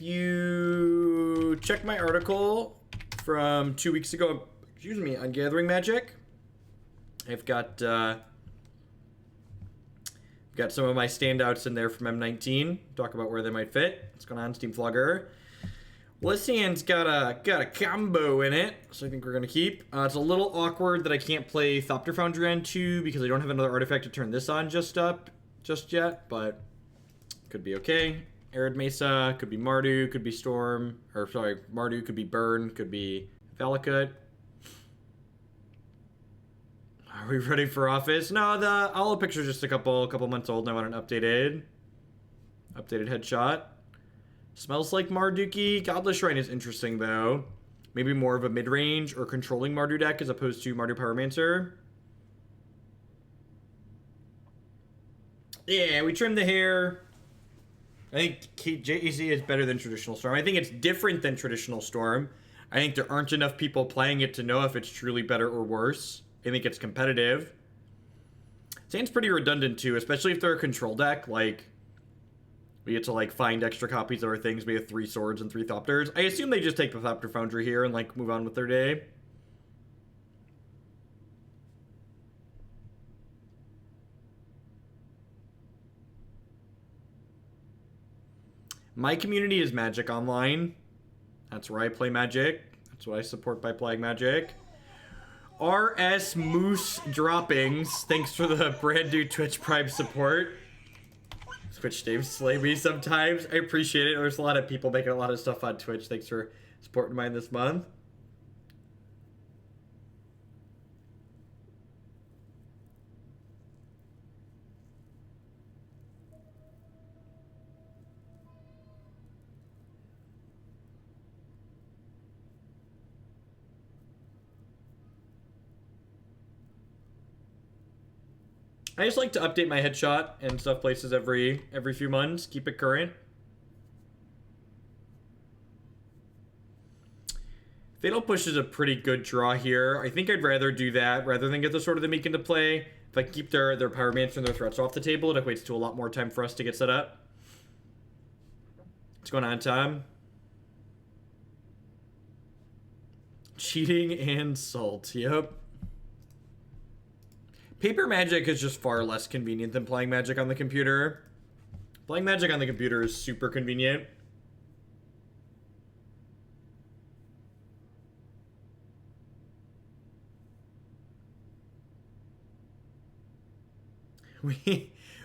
you check my article from 2 weeks ago, excuse me, on Gathering Magic, I've got some of my standouts in there from M19. Talk about where they might fit. What's going on, Steam Flogger? Lysian's got a combo in it, so I think we're gonna keep. It's a little awkward that I can't play Thopter Foundry on 2 because I don't have another artifact to turn this on just yet, but could be okay. Arid Mesa, could be Mardu, could be Storm, or sorry, Mardu could be Burn, could be Valakut. Are we ready for office? No, the Owl picture's just a couple months old and I want an updated headshot. Smells like Marduki. Godless Shrine is interesting though. Maybe more of a mid-range or controlling Mardu deck as opposed to Mardu Pyromancer. Yeah, we trimmed the hair. I think JEC is better than traditional Storm. I think it's different than traditional Storm. I think there aren't enough people playing it to know if it's truly better or worse. I think it's competitive. Sand's pretty redundant too, especially if they're a control deck. Like, we get to like find extra copies of our things. We have 3 swords and 3 Thopters. I assume they just take the Thopter Foundry here and like move on with their day. My community is Magic Online. That's where I play Magic. That's what I support by playing Magic. RS Moose Droppings. Thanks for the brand new Twitch Prime support. Twitch streams slay me sometimes. I appreciate it. There's a lot of people making a lot of stuff on Twitch. Thanks for supporting mine this month. I just like to update my headshot and stuff places every few months. Keep it current. Fatal Push is a pretty good draw here. I think I'd rather do that rather than get the Sword of the Meek into play. If I keep their Pyromancer and their threats off the table, it equates to a lot more time for us to get set up. What's going on, Tom? Cheating and salt. Yep. Paper Magic is just far less convenient than playing Magic on the computer. Playing Magic on the computer is super convenient.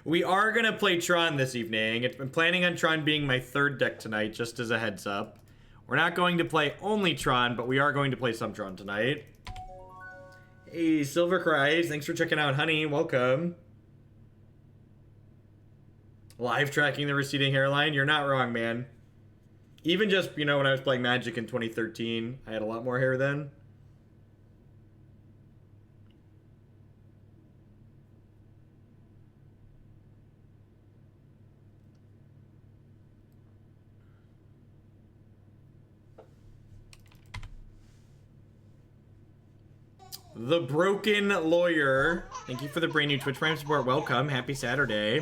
We are gonna play Tron this evening. I've been planning on Tron being my 3rd deck tonight, just as a heads up. We're not going to play only Tron, but we are going to play some Tron tonight. Hey, Silver Cries, thanks for checking out, honey. Welcome. Live tracking the receding hairline. You're not wrong, man. Even just, you know, when I was playing Magic in 2013, I had a lot more hair then. The Broken Lawyer. Thank you for the brand new Twitch Prime support. Welcome. Happy Saturday.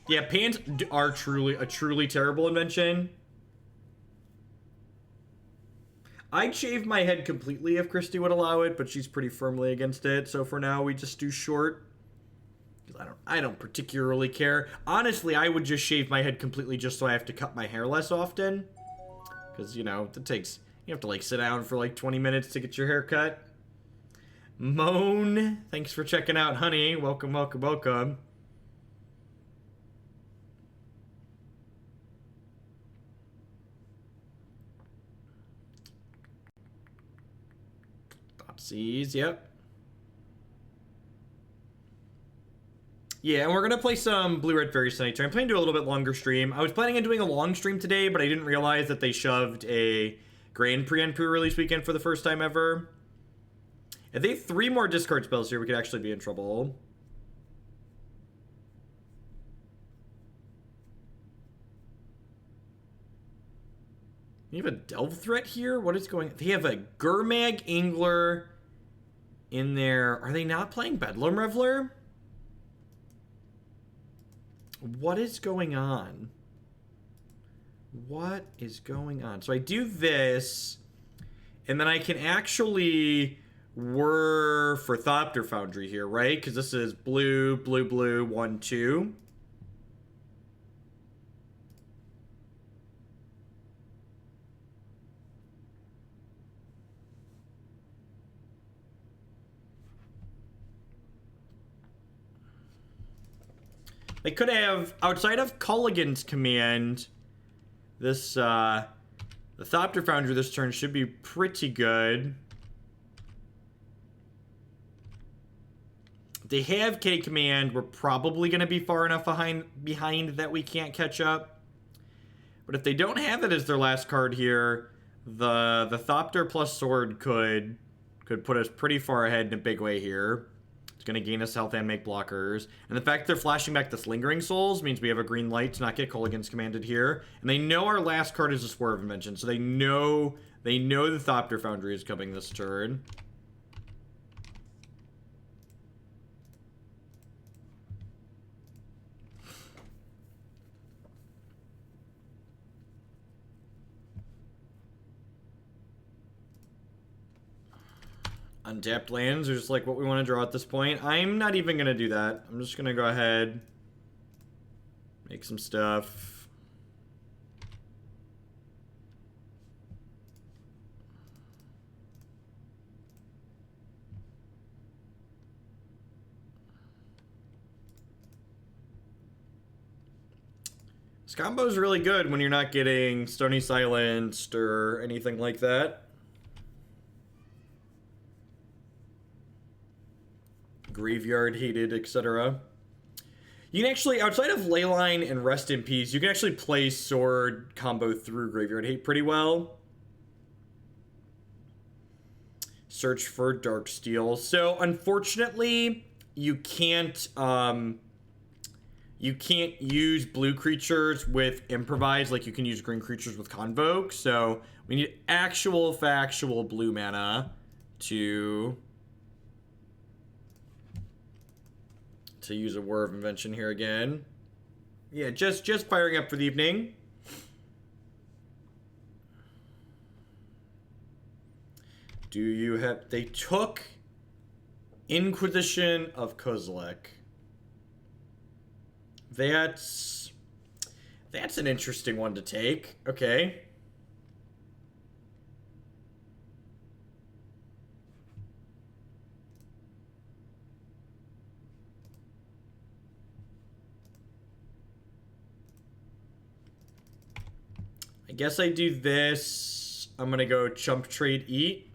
Yeah, pants are truly terrible invention. I'd shave my head completely if Christy would allow it, but she's pretty firmly against it. So for now, we just do short. I don't particularly care. Honestly, I would just shave my head completely just so I have to cut my hair less often. Because, you know, it takes... You have to, like, sit down for, like, 20 minutes to get your hair cut. Moan. Thanks for checking out, honey. Welcome, welcome, welcome. Thoughtseize, yep. Yeah, and we're going to play some Blue-Red Fairies tonight. So I'm planning to do a little bit longer stream. I was planning on doing a long stream today, but I didn't realize that they shoved a Grand Prix and pre-release weekend for the first time ever. If they have 3 more discard spells here, we could actually be in trouble. You have a Delve threat here? What is going on? They have a Gurmag Angler in there. Are they not playing Bedlam Reveler? What is going on? What is going on? So I do this, and then I can actually whir for Thopter Foundry here, right? Because this is blue, blue, blue, 1, 2. They could have, outside of Culligan's command, this, the Thopter Foundry this turn should be pretty good. They have K command. We're probably going to be far enough behind that we can't catch up. But if they don't have it as their last card here, the Thopter plus Sword could put us pretty far ahead in a big way here. It's going to gain us health and make blockers. And the fact they're flashing back this Lingering Souls means we have a green light to not get Culligan's commanded here. And they know our last card is a Whir of Invention, so they know the Thopter Foundry is coming this turn. Untapped lands are just like what we want to draw at this point. I'm not even going to do that. I'm just going to go ahead, make some stuff. This combo is really good when you're not getting Stony Silenced or anything like that. Graveyard hated, etc. You can actually, outside of Leyline and Rest in Peace, you can actually play Sword combo through Graveyard Hate pretty well. Search for Darksteel. So, unfortunately, you can't use blue creatures with Improvise like you can use green creatures with Convoke. So, we need actual, factual blue mana to use a Whir of Invention here again. Yeah, just firing up for the evening. Do you have... They took Inquisition of Kozilek. That's an interesting one to take. Okay. I guess I do this. I'm gonna go chump trade eat.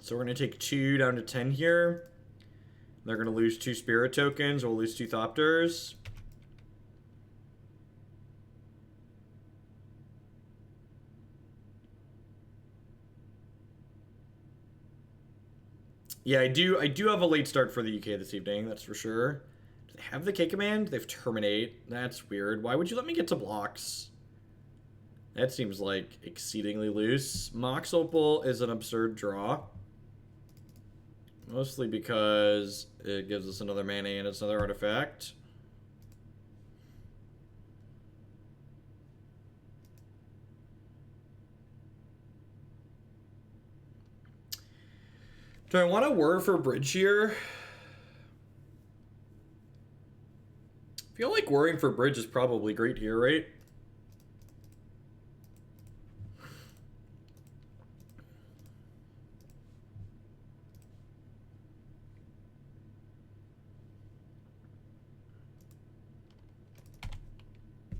So we're gonna take 2 down to 10 here. They're gonna lose 2 spirit tokens. We'll lose 2 Thopters. Yeah, I do have a late start for the UK this evening, that's for sure. Do they have the K command? They have Terminate. That's weird. Why would you let me get to blocks? That seems like exceedingly loose. Mox Opal is an absurd draw. Mostly because it gives us another mana and it's another artifact. Do I want to whir for Bridge here? I feel like whirring for Bridge is probably great here, right?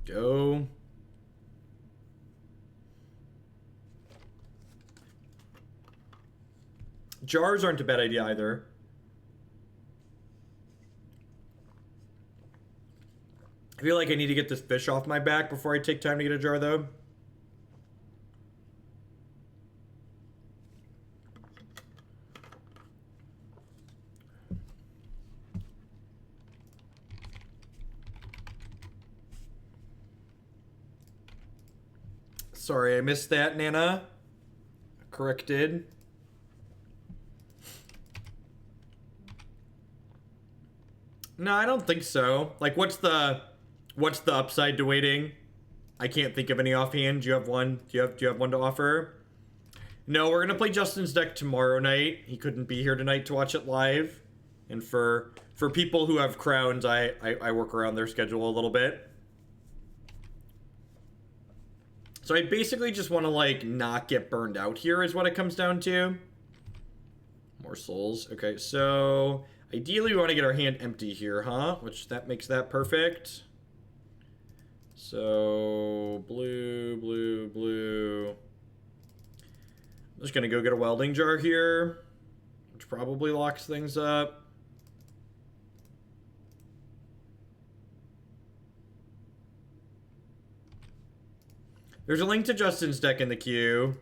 Go. Jars aren't a bad idea either. I feel like I need to get this fish off my back before I take time to get a jar, though. Sorry, I missed that, Nana. Corrected. No, I don't think so. Like, what's the upside to waiting? I can't think of any offhand. Do you have one? Do you have one to offer? No, we're gonna play Justin's deck tomorrow night. He couldn't be here tonight to watch it live. And for people who have crowns, I work around their schedule a little bit. So I basically just want to, like, not get burned out here is what it comes down to. More souls. Okay, so ideally we want to get our hand empty here, huh? Which that makes that perfect. So blue, blue, blue. I'm just going to go get a Welding Jar here, which probably locks things up. There's a link to Justin's deck in the queue.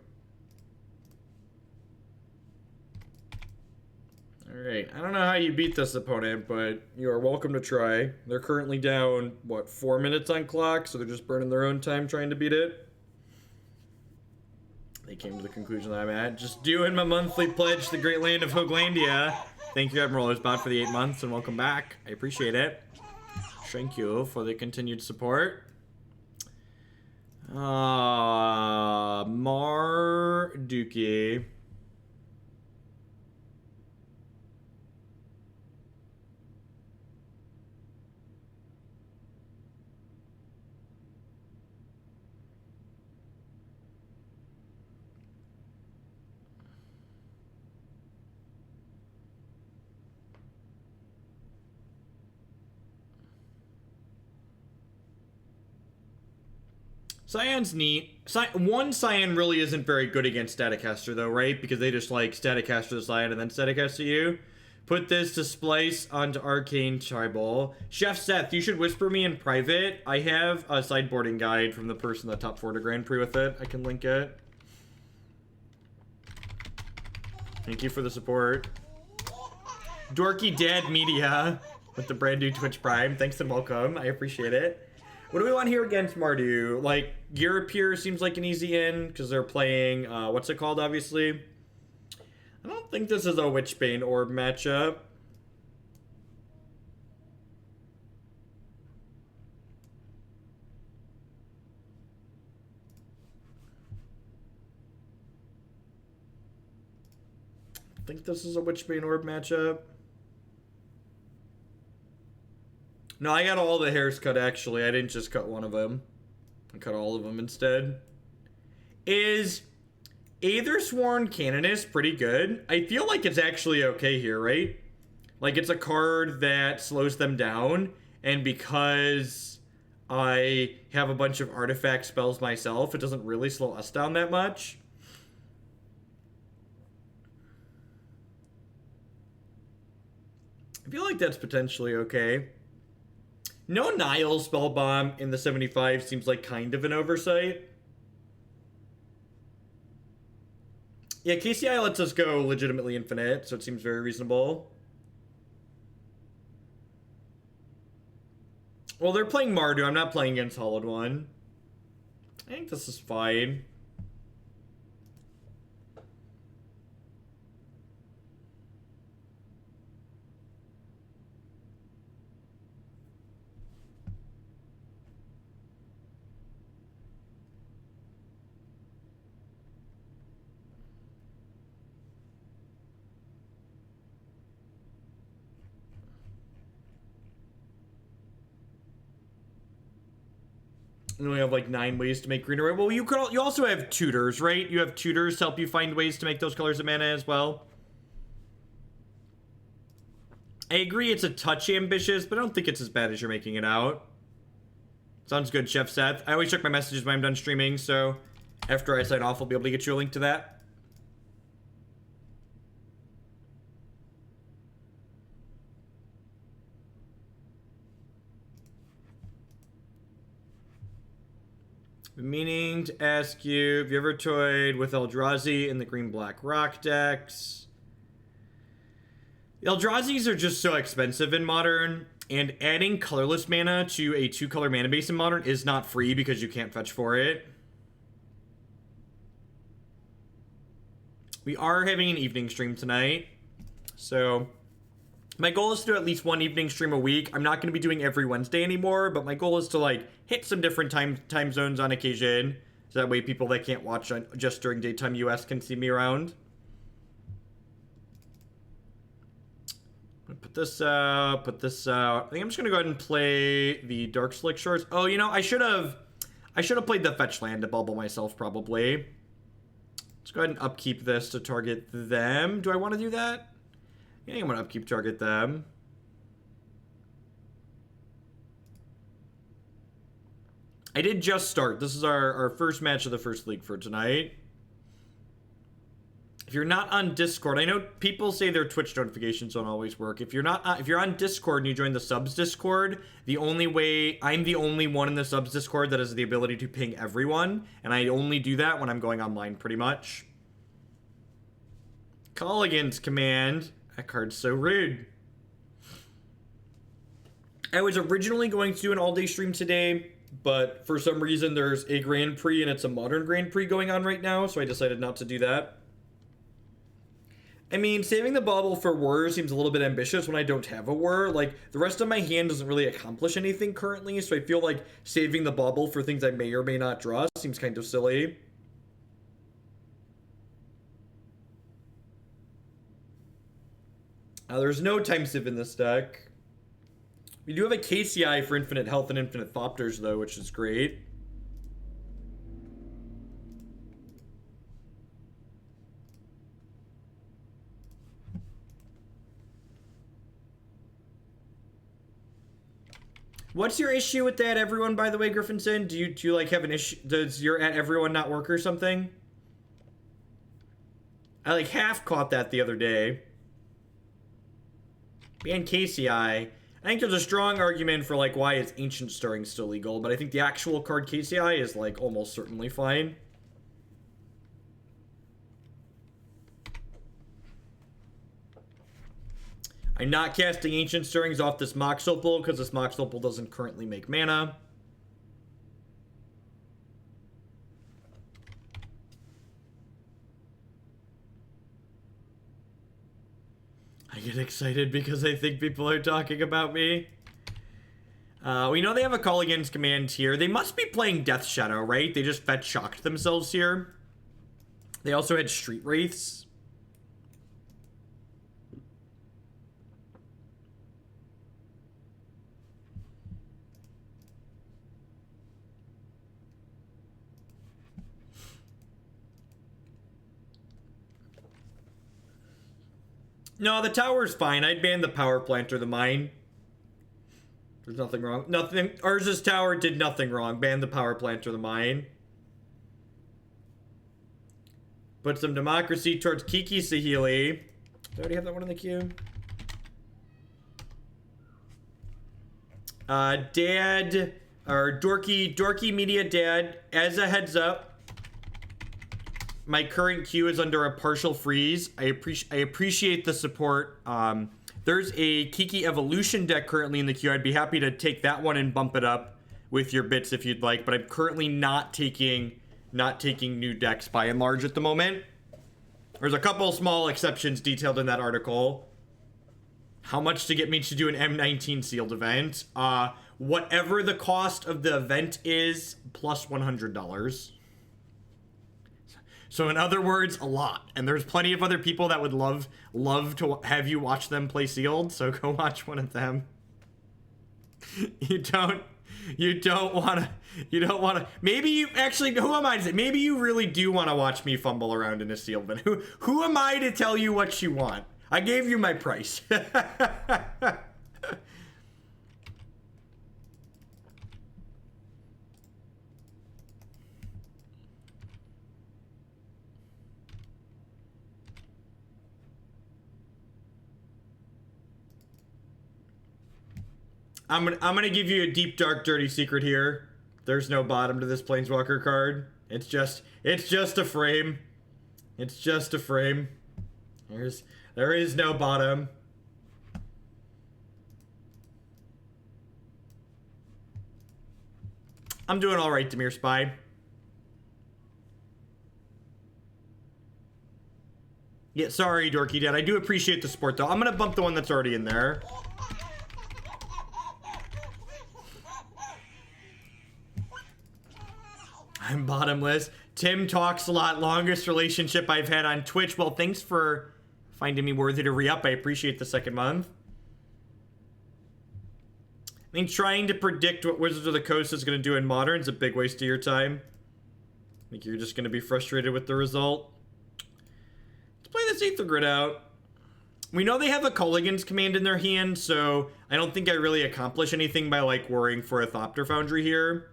Alright, I don't know how you beat this opponent, but you are welcome to try. They're currently down, what, 4 minutes on clock, so they're just burning their own time trying to beat it. They came to the conclusion that I'm at. Just doing my monthly pledge to the great land of Hoaglandia. Thank you, Admiral Bot, for the 8 months, and welcome back. I appreciate it. Thank you for the continued support. Mardu. Cyan's neat. One Cyan really isn't very good against Staticaster though, right? Because they just like Staticaster the Cyan and then Staticaster you. Put this to splice onto Arcane Tribal. Chef Seth, you should whisper me in private. I have a sideboarding guide from the person that top 4 to Grand Prix with it. I can link it. Thank you for the support. Dorky Dad Media with the brand new Twitch Prime. Thanks and welcome. I appreciate it. What do we want here against Mardu? Like, Europeer seems like an easy in, because they're playing, what's it called, obviously? I don't think this is a Witchbane Orb matchup. I think this is a Witchbane Orb matchup. No, I got all the hairs cut, actually. I didn't just cut one of them. I cut all of them instead. Is Ethersworn Canonist pretty good? I feel like it's actually okay here, right? Like, it's a card that slows them down, and because I have a bunch of artifact spells myself, it doesn't really slow us down that much. I feel like that's potentially okay. No Nile Spellbomb in the 75 seems like kind of an oversight. Yeah, KCI lets us go legitimately infinite, so it seems very reasonable. Well, they're playing Mardu. I'm not playing against Hollowed One. I think this is fine. And we have like 9 ways to make green or red. Well, you also have tutors, right? You have tutors to help you find ways to make those colors of mana as well. I agree it's a touch ambitious, but I don't think it's as bad as you're making it out. Sounds good, Chef Seth. I always check my messages when I'm done streaming, so after I sign off, I'll be able to get you a link to that. Meaning to ask you, have you ever toyed with Eldrazi in the green-black rock decks? Eldrazi's are just so expensive in Modern, and adding colorless mana to a 2-color mana base in Modern is not free because you can't fetch for it. We are having an evening stream tonight, so My goal is to do at least one evening stream a week. I'm not going to be doing every Wednesday anymore, but my goal is to like hit some different time zones on occasion. So that way people that can't watch just during daytime US can see me around. Put this out. I think I'm just going to go ahead and play the Darkslick Shores. Oh, you know, I should have played the fetch land to bubble myself probably. Let's go ahead and upkeep this to target them. Do I want to do that? I think I'm going to upkeep target them. I did just start. This is our first match of the first league for tonight. If you're not on Discord, I know people say their Twitch notifications don't always work. If you're on Discord and you join the subs Discord, I'm the only one in the subs Discord that has the ability to ping everyone, and I only do that when I'm going online pretty much. Colligan's command. That card's so rude. I was originally going to do an all-day stream today, but for some reason there's a Grand Prix and it's a Modern Grand Prix going on right now, so I decided not to do that. I mean, saving the Bauble for Whir seems a little bit ambitious when I don't have a Whir. Like, the rest of my hand doesn't really accomplish anything currently, so I feel like saving the Bauble for things I may or may not draw seems kind of silly. There's no time sieve in this deck. We do have a KCI for infinite health and infinite Thopters, though, which is great. What's your issue with that, everyone, by the way, Griffinson? Do you like have an issue? Does your at everyone not work or something? I like half caught that the other day. And KCI. I think there's a strong argument for like why is Ancient Stirring still legal, but I think the actual card KCI is like almost certainly fine. I'm not casting Ancient Stirrings off this Mox Opal because this Mox Opal doesn't currently make mana. I get excited because I think people are talking about me. We know they have a Call Against command here. They must be playing Death Shadow, right? They just fetch shocked themselves here. They also had Street Wraiths. No, the tower's fine. I'd ban the power plant or the mine. There's nothing wrong. Nothing. Urza's tower did nothing wrong. Ban the power plant or the mine. Put some democracy towards Kiki Sahili. Do I already have that one in the queue? Dad, or Dorky Media Dad, as a heads up, my current queue is under a partial freeze. I appreciate the support. There's a Kiki Evolution deck currently in the queue. I'd be happy to take that one and bump it up with your bits if you'd like, but I'm currently not taking new decks by and large at the moment. There's a couple small exceptions detailed in that article. How much to get me to do an M19 sealed event? Whatever the cost of the event is, plus $100. So in other words, a lot. And there's plenty of other people that would love to have you watch them play sealed, so go watch one of them. You don't want to, maybe you, actually, who am I to say? Maybe you really do want to watch me fumble around in a sealed, but who am I to tell you what you want? I gave you my price. I'm gonna give you a deep, dark, dirty secret here. There's no bottom to this Planeswalker card. It's just a frame. It's just a frame. There is no bottom. I'm doing all right, Demir Spy. Yeah, sorry, Dorky Dad. I do appreciate the support, though. I'm gonna bump the one that's already in there. I'm bottomless. Tim talks a lot. Longest relationship I've had on Twitch. Well, thanks for finding me worthy to re-up. I appreciate the second month. I think trying to predict what Wizards of the Coast is going to do in Modern is a big waste of your time. I think you're just going to be frustrated with the result. Let's play this Aether Grid out. We know they have a Culligan's Command in their hand, so I don't think I really accomplish anything by, like, worrying for a Thopter Foundry here.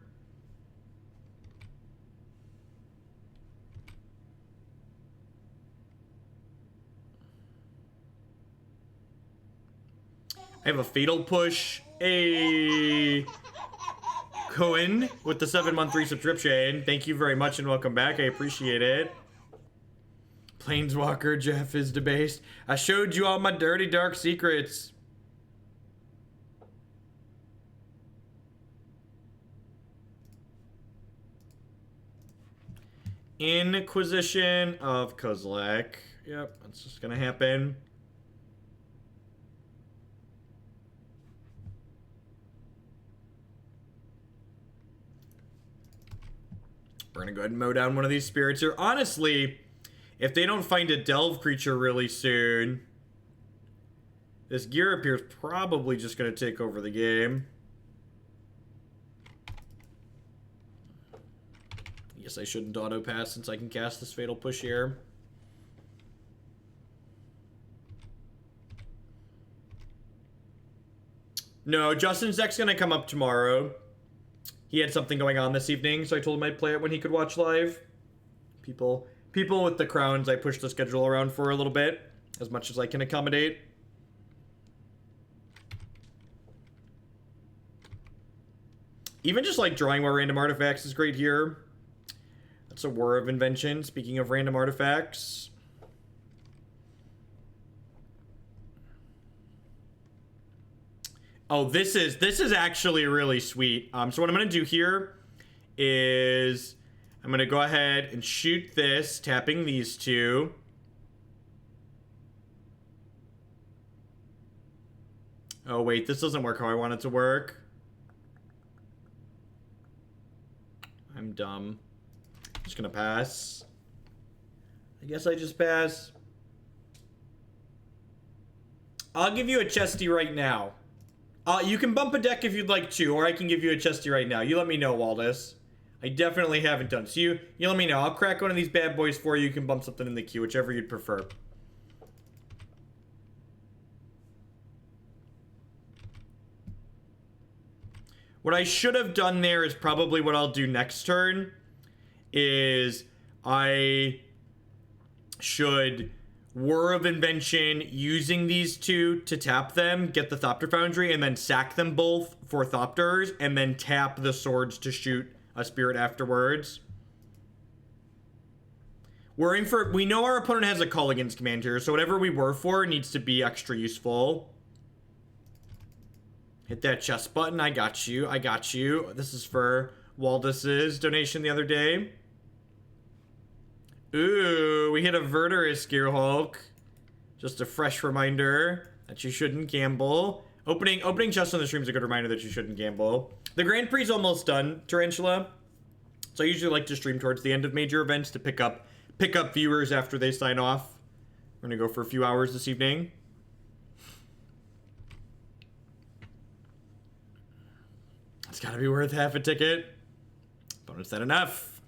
I have a Fatal Push, a Cohen with the 7-month resubscription. Thank you very much and welcome back. I appreciate it. Planeswalker, Jeff is debased. I showed you all my dirty, dark secrets. Inquisition of Kozilek. Yep, that's just gonna happen. We're gonna go ahead and mow down one of these spirits here. Honestly, if they don't find a Delve creature really soon, this gear up here is probably just gonna take over the game. I guess I shouldn't auto pass since I can cast this Fatal Push here. No, Justin's deck's gonna come up tomorrow. He had something going on this evening, so I told him I'd play it when he could watch live. People with the crowns, I push the schedule around for a little bit, as much as I can accommodate. Even just like drawing more random artifacts is great here. That's a Whir of Invention, speaking of random artifacts. Oh, this is actually really sweet. So what I'm going to do here is I'm going to go ahead and shoot this, tapping these two. Oh, wait, this doesn't work how I want it to work. I'm dumb. I'm just going to pass. I guess I just pass. I'll give you a chesty right now. You can bump a deck if you'd like to, or I can give you a chesty right now. You let me know, Waldus. I definitely haven't done. So you let me know. I'll crack one of these bad boys for you. You can bump something in the queue, whichever you'd prefer. What I should have done there is probably what I'll do next turn. Is I should Whir of Invention using these two to tap them, get the Thopter Foundry, and then sack them both for Thopters, and then tap the swords to shoot a spirit afterwards. We know our opponent has a Culligan's Command here, so whatever we were for needs to be extra useful. Hit that chest button. I got you. I got you. This is for Waldus's donation the other day. Ooh, we hit a Verdurous Gearhulk. Just a fresh reminder that you shouldn't gamble. Opening chest on the stream is a good reminder that you shouldn't gamble. The Grand Prix is almost done, Tarantula. So I usually like to stream towards the end of major events to pick up viewers after they sign off. We're gonna go for a few hours this evening. It's gotta be worth half a ticket. Bonus that enough.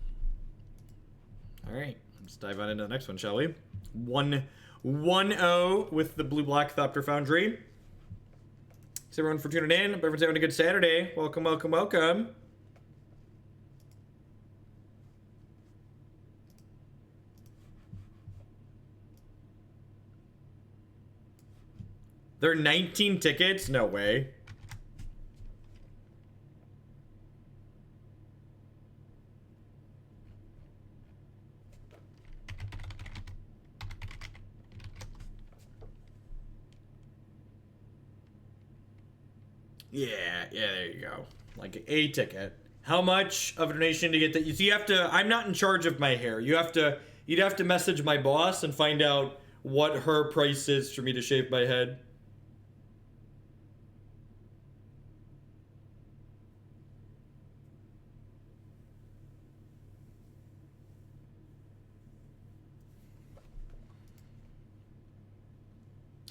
Alright, let's dive on into the next one, shall we? 1-0 with the blue-black Thopter Foundry. Thanks everyone for tuning in. Hope everyone's having a good Saturday. Welcome, welcome, welcome. There are 19 tickets? No way. Yeah, there you go. Like a ticket. How much of a donation to get that? You have to. I'm not in charge of my hair. You'd have to message my boss and find out what her price is for me to shave my head.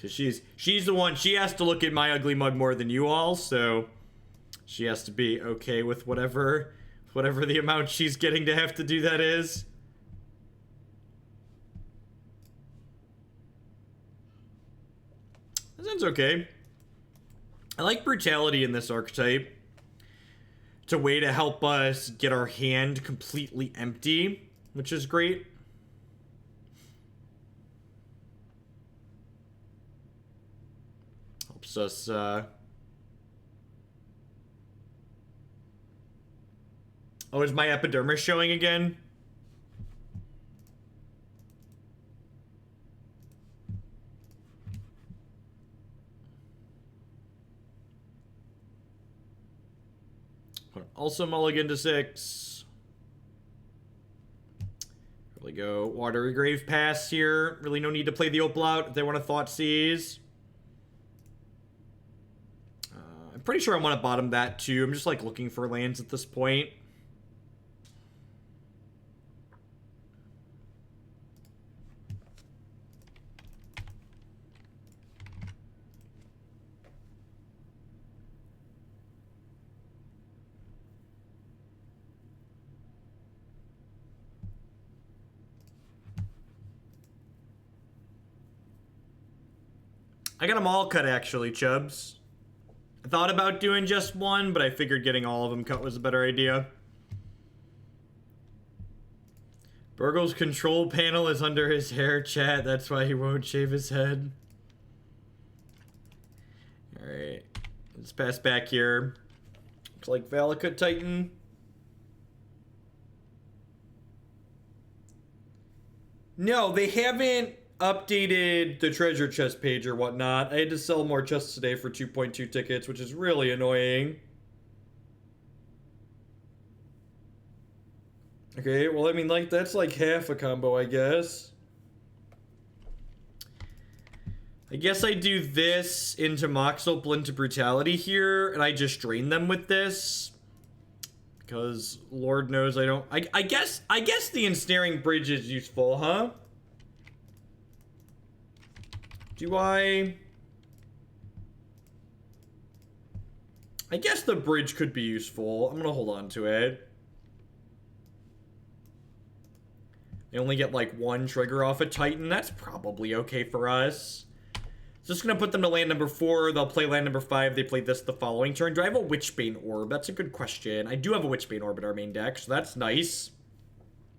Cause she's the one, she has to look at my ugly mug more than you all, so she has to be okay with whatever the amount she's getting to have to do that is. That sounds okay. I like brutality in this archetype. It's a way to help us get our hand completely empty, which is great. Helps us, Oh, is my epidermis showing again? Also mulligan to 6. Really go Watery Grave pass here. Really no need to play the Opal out if they want to Thoughtseize. I'm pretty sure I want to bottom that too. I'm just like looking for lands at this point. I got them all cut, actually, Chubbs. I thought about doing just one, but I figured getting all of them cut was a better idea. Burgle's control panel is under his hair, chat. That's why he won't shave his head. Alright. Let's pass back here. Looks like Valakut Titan. No, they haven't updated the treasure chest page or whatnot. I had to sell more chests today for 2.2 tickets, which is really annoying. Okay, well, I mean, like, that's like half a combo, I guess. I guess I do this into Mox Opal into Brutality here, and I just drain them with this. Because Lord knows I don't... I guess the Ensnaring Bridge is useful, huh? Do I guess the bridge could be useful. I'm gonna hold on to it. They only get like one trigger off a Titan. That's probably okay for us. Just gonna put them to land number 4. They'll play land number 5. They play this the following turn. Do I have a Witchbane Orb? That's a good question. I do have a Witchbane Orb in our main deck, so that's nice.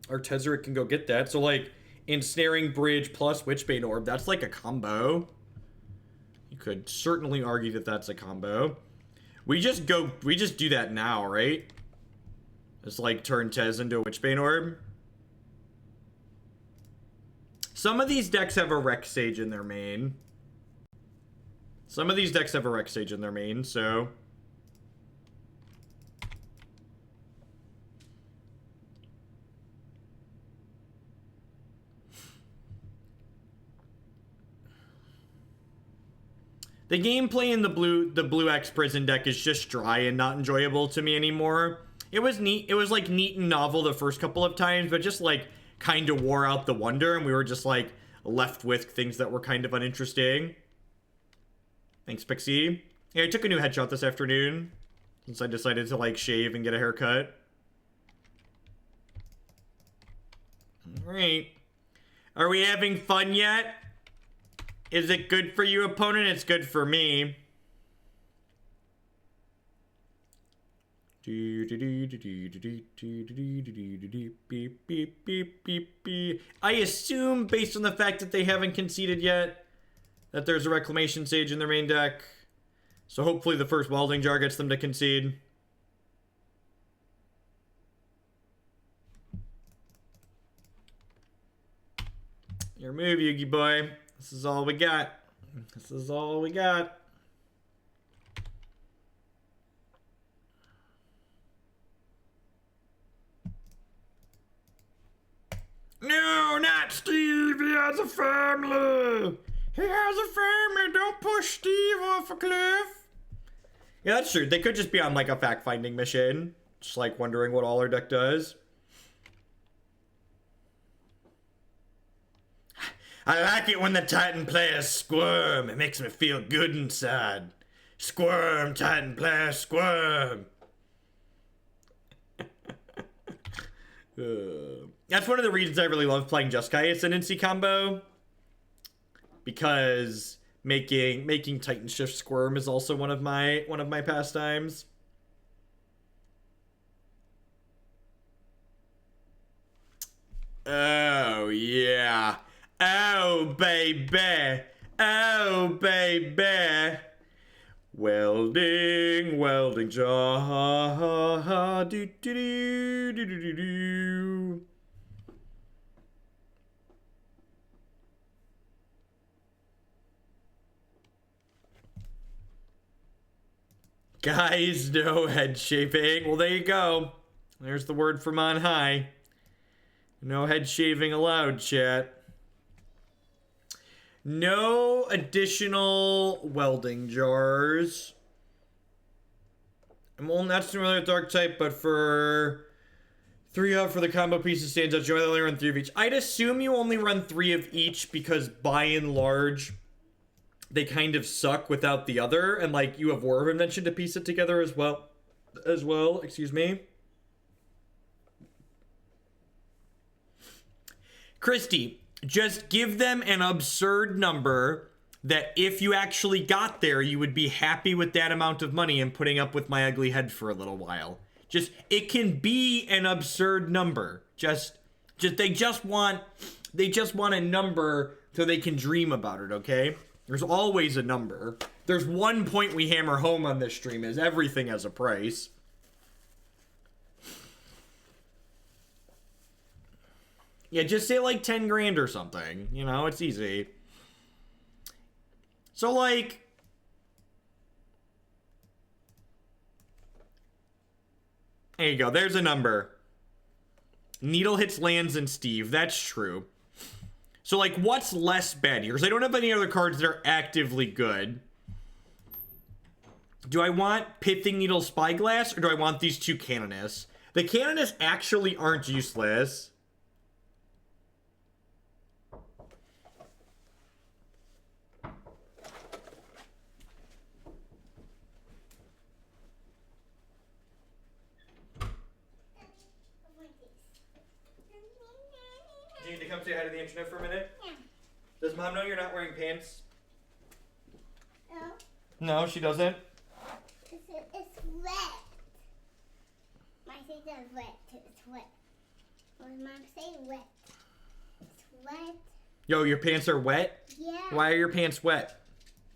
Our Tezzeret can go get that. So like Ensnaring Bridge plus Witchbane Orb, that's like a combo. You could certainly argue that that's a combo. We just do that now, right? It's like turn Tez into a Witchbane Orb. Some of these decks have a Rex Sage in their main. So the gameplay in the blue X prison deck is just dry and not enjoyable to me anymore. It was neat. It was like neat and novel the first couple of times, but just like kind of wore out the wonder, and we were just like left with things that were kind of uninteresting. Thanks, Pixie. Yeah, I took a new headshot this afternoon since I decided to like shave and get a haircut. All right. Are we having fun yet? Is it good for you, opponent? It's good for me. I assume, based on the fact that they haven't conceded yet, that there's a Reclamation Sage in their main deck. So hopefully the first Welding Jar gets them to concede. Your move, Yugi boy. This is all we got. This is all we got. No, not not Steve. He has a family. He has a family. Don't push Steve off a cliff. Yeah, that's true. They could just be on like a fact-finding mission. Just like wondering what all our deck does. I like it when the Titan players squirm. It makes me feel good inside. Squirm, Titan players, squirm. That's one of the reasons I really love playing Jeskai Ascendancy combo. Because making Titanshift squirm is also one of my pastimes. Oh yeah. Oh baby. Oh baby. Welding jar. Do do do do do do. Guys, no head shaving. Well, there you go. There's the word from on high. No head shaving allowed, chat. No additional welding jars. I'm only not familiar with dark type, but for 3 out for the combo pieces stands out. Joy, only run 3 of each. I'd assume you only run 3 of each because by and large, they kind of suck without the other, and like you have Whir of Invention to piece it together as well. Excuse me. Christy, just give them an absurd number that if you actually got there, you would be happy with that amount of money and putting up with my ugly head for a little while. Just, it can be an absurd number. They just want a number so they can dream about it, okay? There's always a number. There's one point we hammer home on this stream is everything has a price. Yeah, just say like 10 grand or something. You know, it's easy. So like, there you go. There's a number. Needle hits lands and Steve. That's true. So like, what's less bad here? Because I don't have any other cards that are actively good. Do I want Pithing Needle Spyglass or do I want these 2 Canonists? The Canonists actually aren't useless. Do you need to come say hi to the internet for a minute? Yeah. Does Mom know you're not wearing pants? No. No, she doesn't? It's wet. My things are wet. It's wet. When Mom say wet, it's wet. Yo, your pants are wet? Yeah. Why are your pants wet?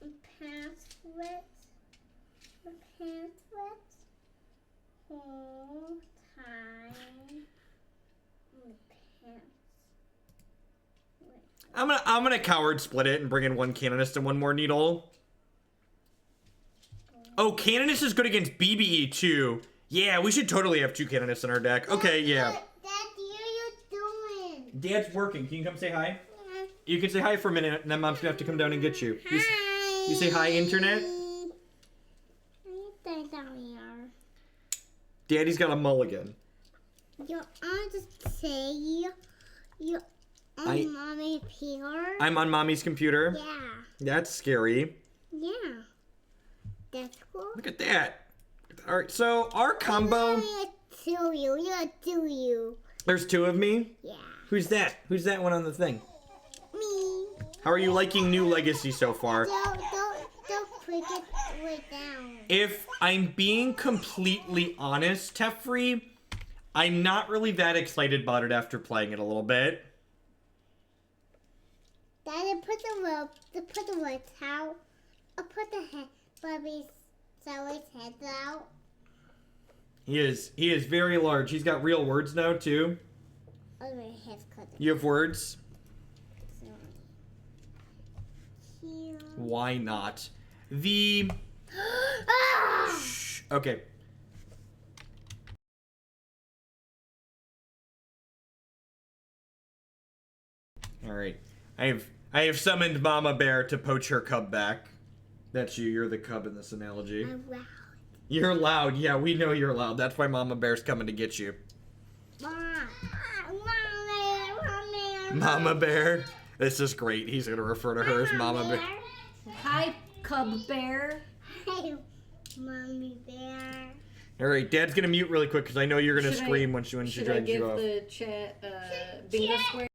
My pants wet. My pants wet. Whole time. My pants. I'm gonna coward split it and bring in 1 Canonist and 1 more Needle. Oh, Canonist is good against BBE too. Yeah, we should totally have 2 Canonists in our deck. Okay, yeah. Dad, what are you doing? Dad's working. Can you come say hi? Yeah. You can say hi for a minute, and then Mom's gonna have to come down and get you. Hi. You say hi, internet? Hi, down here. Daddy's got a mulligan. You're on to say you're on Mommy's computer. I'm on Mommy's computer? Yeah. That's scary. Yeah. That's cool. Look at that. Alright, so our combo... You. There's 2 of me? Yeah. Who's that? Who's that one on the thing? Me. How are you liking New Legacy so far? Don't put it way down. If I'm being completely honest, Tefree, I'm not really that excited about it after playing it a little bit. Daddy, put the words out. I'll put the head, Bubby's Zoe's head out. He is very large. He's got real words now too. You have words? Why not? The... Shh. Okay. Alright. I have summoned Mama Bear to poach her cub back. That's you. You're the cub in this analogy. I'm loud. You're loud. Yeah, we know you're loud. That's why Mama Bear's coming to get you. Mama Bear. This is great. He's going to refer to her as Mama Bear. Hi, Cub Bear. Hi, Mommy Bear. All right, Dad's going to mute really quick because I know you're going to scream when she drags you off. Should I give the chat bingo square?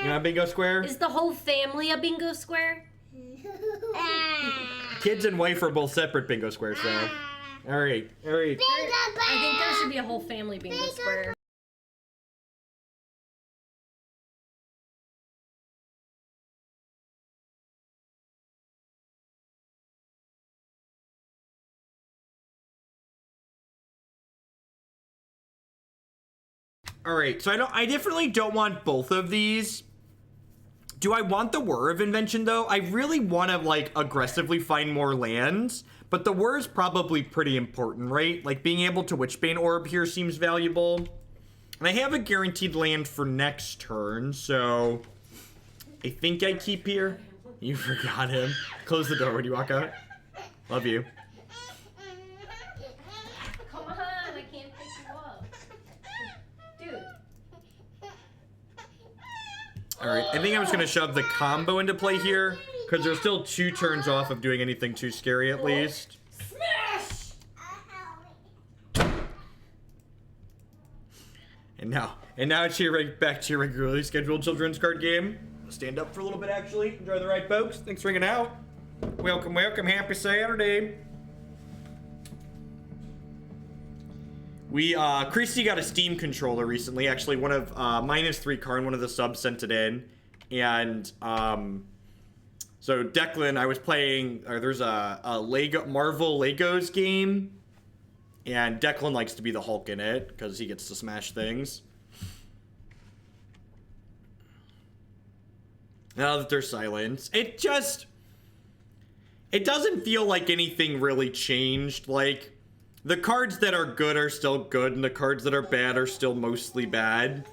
You want a bingo square? Is the whole family a bingo square? Kids and wife are both separate bingo squares, though. All right, all right. I think there should be a whole family bingo square. All right, so I definitely don't want both of these. Do I want the Whir of Invention, though? I really want to, like, aggressively find more lands, but the Whir is probably pretty important, right? Like, being able to Witchbane Orb here seems valuable. And I have a guaranteed land for next turn, so I think I keep here. You forgot him. Close the door when you walk out. Love you. Come on, I can't pick you up. Dude. Alright, I think I'm just going to shove the combo into play here, because there's still 2 turns off of doing anything too scary, at least. Smash! And now it's back to your regularly scheduled children's card game. Stand up for a little bit, actually. Enjoy the ride, folks. Thanks for hanging out. Welcome, welcome. Happy Saturday. Christy got a Steam controller recently. Actually, one of, -3 Karn, one of the subs sent it in. And, so Declan, I was playing, there's a Marvel Legos game. And Declan likes to be the Hulk in it, because he gets to smash things. Now that there's silence, it doesn't feel like anything really changed. Like, the cards that are good are still good, and the cards that are bad are still mostly bad.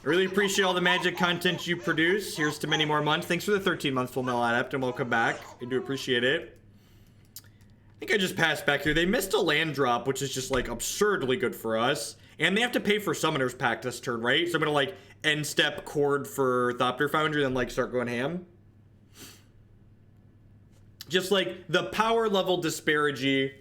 I really appreciate all the Magic content you produce. Here's to many more months. Thanks for the 13 months, Full Metal Adept, and welcome back. I do appreciate it. I think I just passed back here. They missed a land drop, which is just, like, absurdly good for us. And they have to pay for Summoner's Pact this turn, right? So I'm gonna, like, end step chord for Thopter Foundry, then, like, start going ham. Just, like, the power level disparity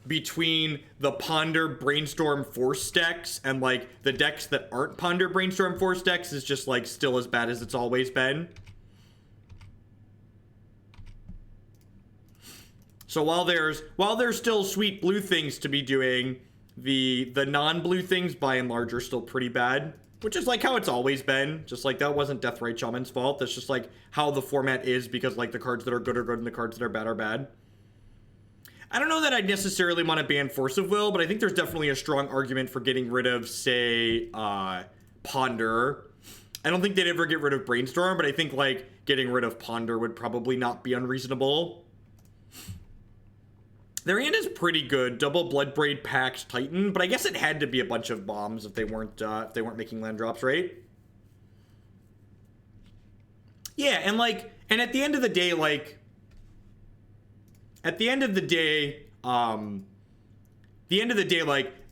between the Ponder Brainstorm Force decks and, like, the decks that aren't Ponder Brainstorm Force decks is just, like, still as bad as it's always been. So while there's still sweet blue things to be doing, the non-blue things by and large are still pretty bad, which is like how it's always been. Just like that wasn't Deathrite Shaman's fault. That's just like how the format is, because like the cards that are good and the cards that are bad are bad. I don't know that I'd necessarily want to ban Force of Will, but I think there's definitely a strong argument for getting rid of, say, Ponder. I don't think they'd ever get rid of Brainstorm, but I think like getting rid of Ponder would probably not be unreasonable. Their hand is pretty good. Double Bloodbraid, Pact, Titan, but I guess it had to be a bunch of bombs if they weren't making land drops, right? Yeah, and like, and at the end of the day, like, like,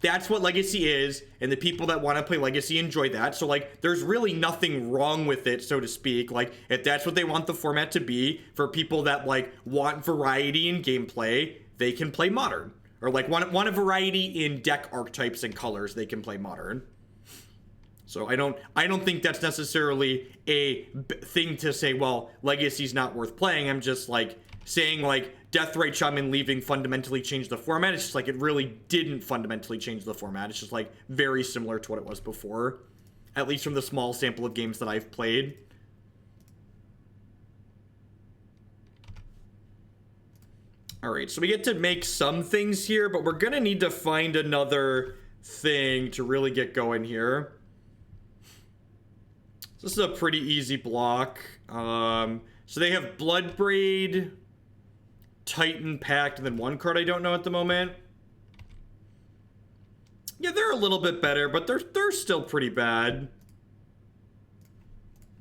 that's what Legacy is, and the people that want to play Legacy enjoy that. So, like, there's really nothing wrong with it, so to speak. Like, if that's what they want the format to be, for people that, like, want variety in gameplay, they can play Modern. Or, like, want a variety in deck archetypes and colors, they can play Modern. So I don't think that's necessarily a thing to say, well, Legacy's not worth playing. I'm just, like, saying, like, Deathrite Shaman leaving fundamentally changed the format. It's just like it really didn't fundamentally change the format. It's just like very similar to what it was before, at least from the small sample of games that I've played. All right, so we get to make some things here, but we're gonna need to find another thing to really get going here. So this is a pretty easy block. So they have Bloodbraid, Titan Pact, and then one card I don't know at the moment. Yeah, they're a little bit better, but they're still pretty bad.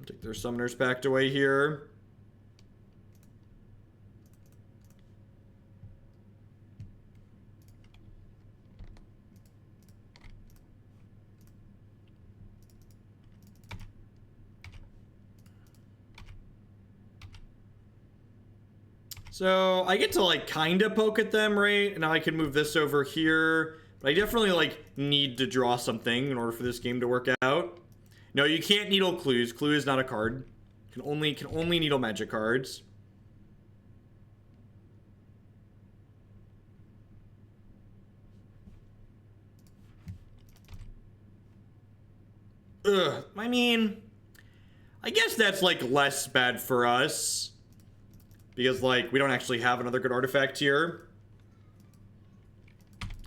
Take their Summoner's Pact away here. So I get to like kind of poke at them, right? And now I can move this over here. But I definitely like need to draw something in order for this game to work out. No, you can't needle clues. Clue is not a card. Can only needle magic cards. Ugh. I mean, I guess that's like less bad for us. Because, like, we don't actually have another good artifact here.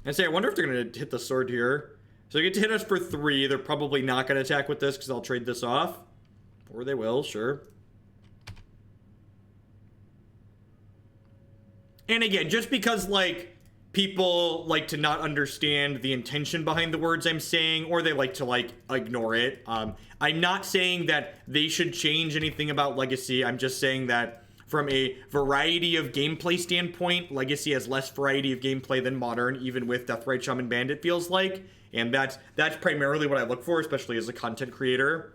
I say, I wonder if they're going to hit the sword here. So they get to hit us for 3. They're probably not going to attack with this because I'll trade this off. Or they will, sure. And again, just because, like, people like to not understand the intention behind the words I'm saying, or they like to, like, ignore it. I'm not saying that they should change anything about Legacy. I'm just saying that from a variety of gameplay standpoint, Legacy has less variety of gameplay than Modern, even with Deathrite Shaman Bandit feels like. And that's primarily what I look for, especially as a content creator,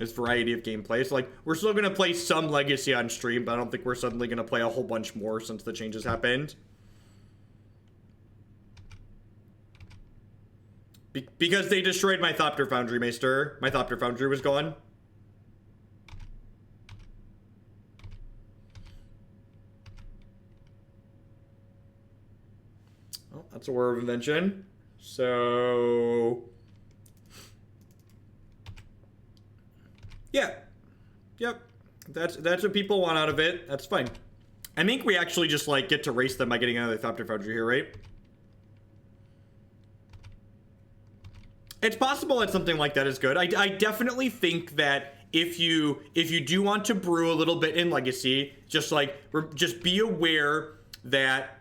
is variety of gameplay. So, like, we're still going to play some Legacy on stream, but I don't think we're suddenly going to play a whole bunch more since the changes happened. Because they destroyed my Thopter Foundry, Maester. My Thopter Foundry was gone. Well, that's a Whir of Invention. So... yeah. Yep. That's what people want out of it. That's fine. I think we actually just, like, get to race them by getting another Thopter Foundry here, right? It's possible that something like that is good. I definitely think that if you do want to brew a little bit in Legacy, just be aware that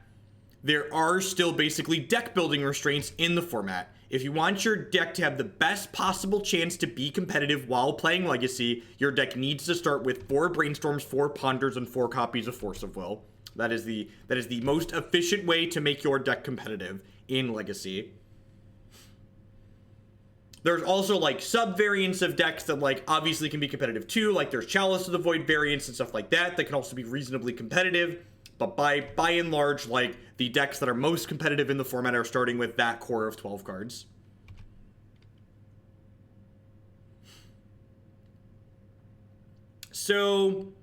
there are still basically deck building restraints in the format. If you want your deck to have the best possible chance to be competitive while playing Legacy, your deck needs to start with 4 Brainstorms, 4 Ponders, and 4 copies of Force of Will. That is the most efficient way to make your deck competitive in Legacy. There's also, like, sub-variants of decks that, like, obviously can be competitive too. Like, there's Chalice of the Void variants and stuff like that that can also be reasonably competitive. But by and large, like, the decks that are most competitive in the format are starting with that core of 12 cards. So,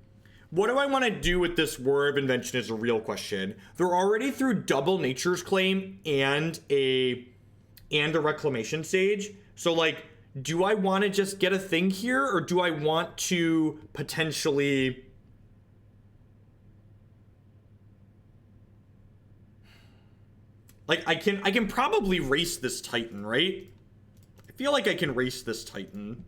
what do I want to do with this Whir of Invention is a real question. They're already through double Nature's Claim and a Reclamation Sage. So, like, do I want to just get a thing here, or do I want to potentially... like, I can probably race this Titan, right? I feel like I can race this Titan.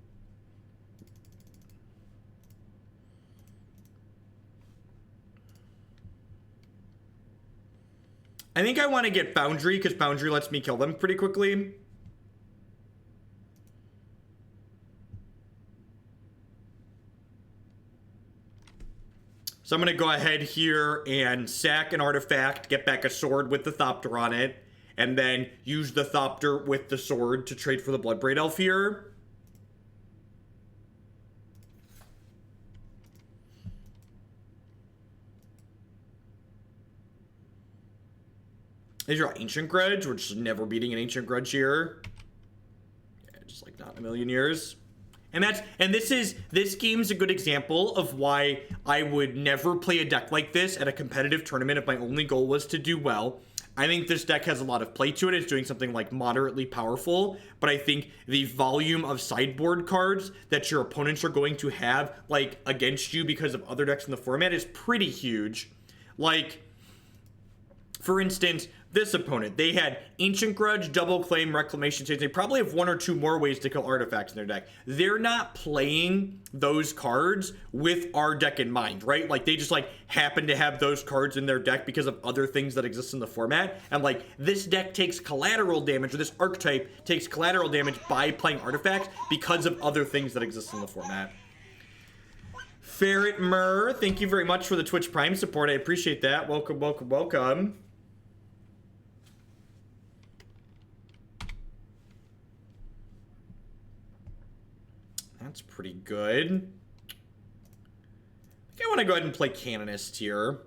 I think I want to get Foundry, because Foundry lets me kill them pretty quickly. So I'm going to go ahead here and sack an artifact, get back a sword with the Thopter on it, and then use the Thopter with the sword to trade for the Bloodbraid Elf here. There's your Ancient Grudge, which is never beating an Ancient Grudge here. Yeah, just like not in a million years. And this game's a good example of why I would never play a deck like this at a competitive tournament if my only goal was to do well. I think this deck has a lot of play to it. It's doing something like moderately powerful, but I think the volume of sideboard cards that your opponents are going to have, like, against you because of other decks in the format is pretty huge. Like, For instance, this opponent, they had Ancient Grudge, Double Claim, Reclamation Stage. They probably have one or two more ways to kill artifacts in their deck. They're not playing those cards with our deck in mind, right? Like, they just, like, happen to have those cards in their deck because of other things that exist in the format. And, like, this deck takes collateral damage, or this archetype takes collateral damage by playing artifacts because of other things that exist in the format. Ferret Murr, thank you very much for the Twitch Prime support. I appreciate that. Welcome, welcome, welcome. That's pretty good. I think I want to go ahead and play Canonist here.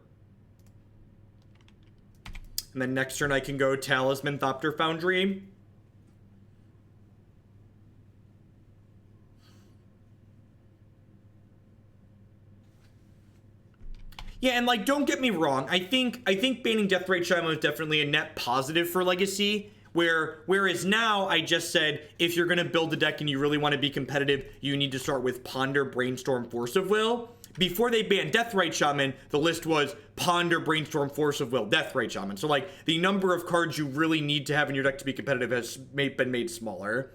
And then next turn I can go Talisman, Thopter Foundry. Yeah, and like, don't get me wrong. I think banning Deathrite Shaman is definitely a net positive for Legacy. Whereas now, I just said, if you're going to build a deck and you really want to be competitive, you need to start with Ponder, Brainstorm, Force of Will. Before they banned Deathrite Shaman, the list was Ponder, Brainstorm, Force of Will, Deathrite Shaman. So, like, the number of cards you really need to have in your deck to be competitive has been made smaller.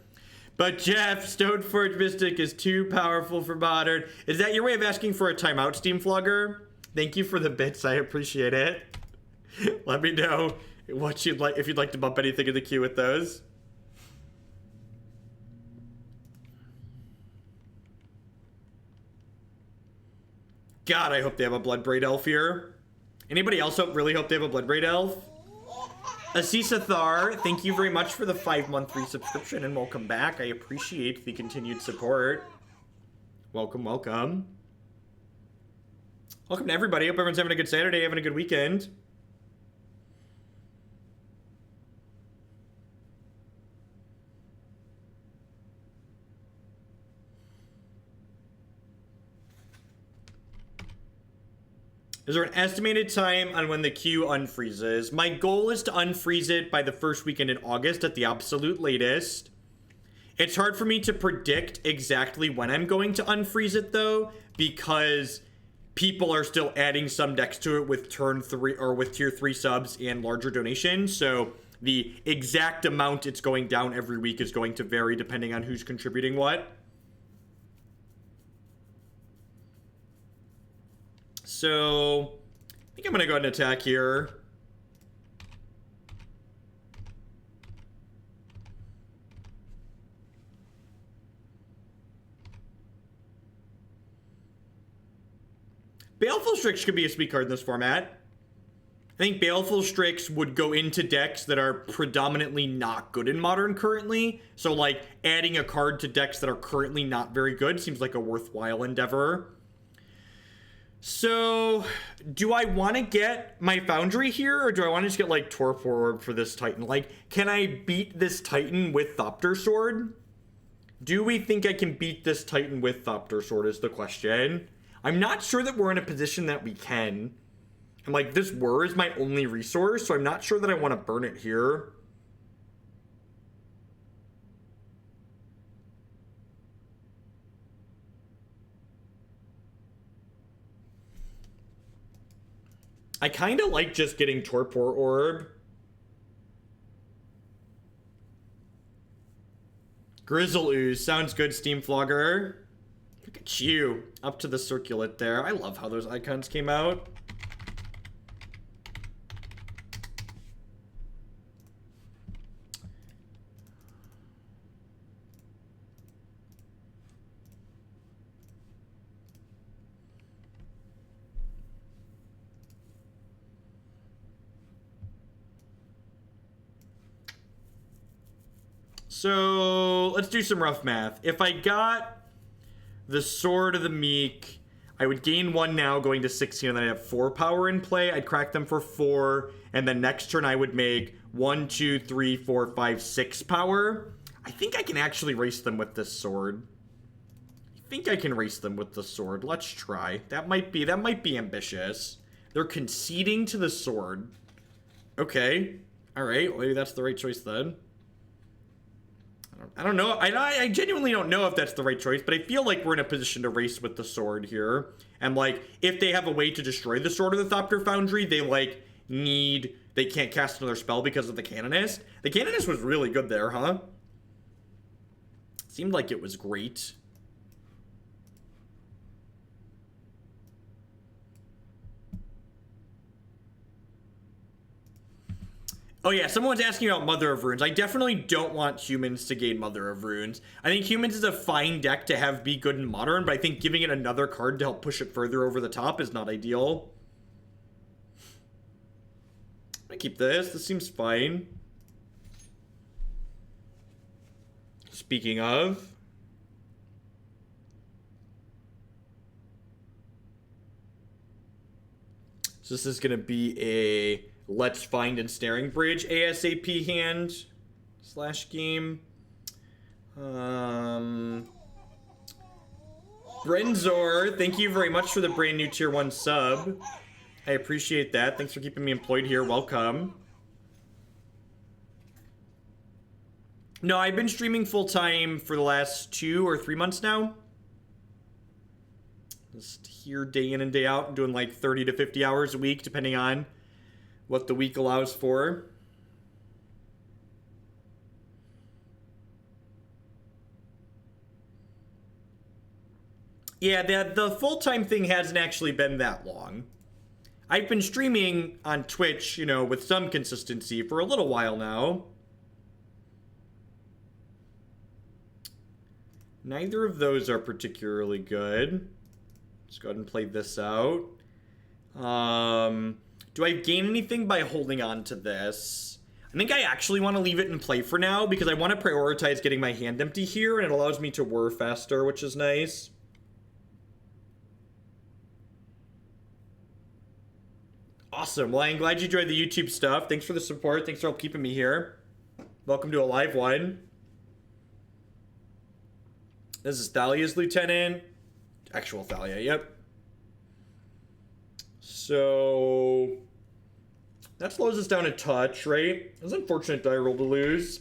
But Jeff, Stoneforge Mystic is too powerful for Modern. Is that your way of asking for a timeout, Steam Flogger? Thank you for the bits, I appreciate it. Let me know what you'd like, if you'd like to bump anything in the queue with those. God, I hope they have a Bloodbraid Elf here. Anybody else really hope they have a Bloodbraid Elf? Asisa Thar, thank you very much for the 5-month resubscription and welcome back. I appreciate the continued support. Welcome, welcome. Welcome to everybody. Hope everyone's having a good Saturday, having a good weekend. Is there an estimated time on when the queue unfreezes? My goal is to unfreeze it by the first weekend in August at the absolute latest. It's hard for me to predict exactly when I'm going to unfreeze it though, because people are still adding some decks to it with turn 3 or with tier 3 subs and larger donations. So the exact amount it's going down every week is going to vary depending on who's contributing what. So I think I'm going to go ahead and attack here. Baleful Strix could be a sweet card in this format. I think Baleful Strix would go into decks that are predominantly not good in Modern currently. So like adding a card to decks that are currently not very good seems like a worthwhile endeavor. So, do I want to get my Foundry here, or do I want to just get, like, Torpor Orb for this Titan? Like, can I beat this Titan with Thopter Sword? Do we think I can beat this Titan with Thopter Sword is the question. I'm not sure that we're in a position that we can. And, like, this Whir is my only resource, so I'm not sure that I want to burn it here. I kind of like just getting Torpor Orb. Grizzle Ooze. Sounds good, Steam Flogger. Look at you. Up to the circlet there. I love how those icons came out. So, let's do some rough math. If I got the Sword of the Meek, I would gain 1 now, going to 16, and then I have 4 power in play. I'd crack them for 4, and then next turn I would make 1, 2, 3, 4, 5, 6 power. I think I can actually race them with this sword. I think I can race them with the sword. Let's try. That might be ambitious. They're conceding to the sword. Okay. Alright, well, maybe that's the right choice then. I don't know. I genuinely don't know if that's the right choice, but I feel like we're in a position to race with the sword here. And, like, if they have a way to destroy the Sword of the Thopter Foundry, they, like, they can't cast another spell because of the Canonist. The Canonist was really good there, huh? Seemed like it was great. Oh yeah, someone's asking about Mother of Runes. I definitely don't want humans to gain Mother of Runes. I think humans is a fine deck to have be good in Modern, but I think giving it another card to help push it further over the top is not ideal. I'm gonna keep this. This seems fine. Speaking of... So this is gonna be a... Let's find Ensnaring Bridge ASAP hand / game. Brenzor, thank you very much for the brand new tier 1 sub. I appreciate that. Thanks for keeping me employed here. Welcome. No, I've been streaming full time for the last 2 or 3 months now. Just here day in and day out, doing like 30 to 50 hours a week, depending on what the week allows for. Yeah, the full-time thing hasn't actually been that long. I've been streaming on Twitch, you know, with some consistency for a little while now. Neither of those are particularly good. Let's go ahead and play this out. Do I gain anything by holding on to this? I think I actually want to leave it in play for now because I want to prioritize getting my hand empty here, and it allows me to whir faster, which is nice. Awesome. Well, I'm glad you enjoyed the YouTube stuff. Thanks for the support. Thanks for keeping me here. Welcome to a live one. This is Thalia's lieutenant. Actual Thalia, yep. So that slows us down a touch, right? It's unfortunate die roll to lose.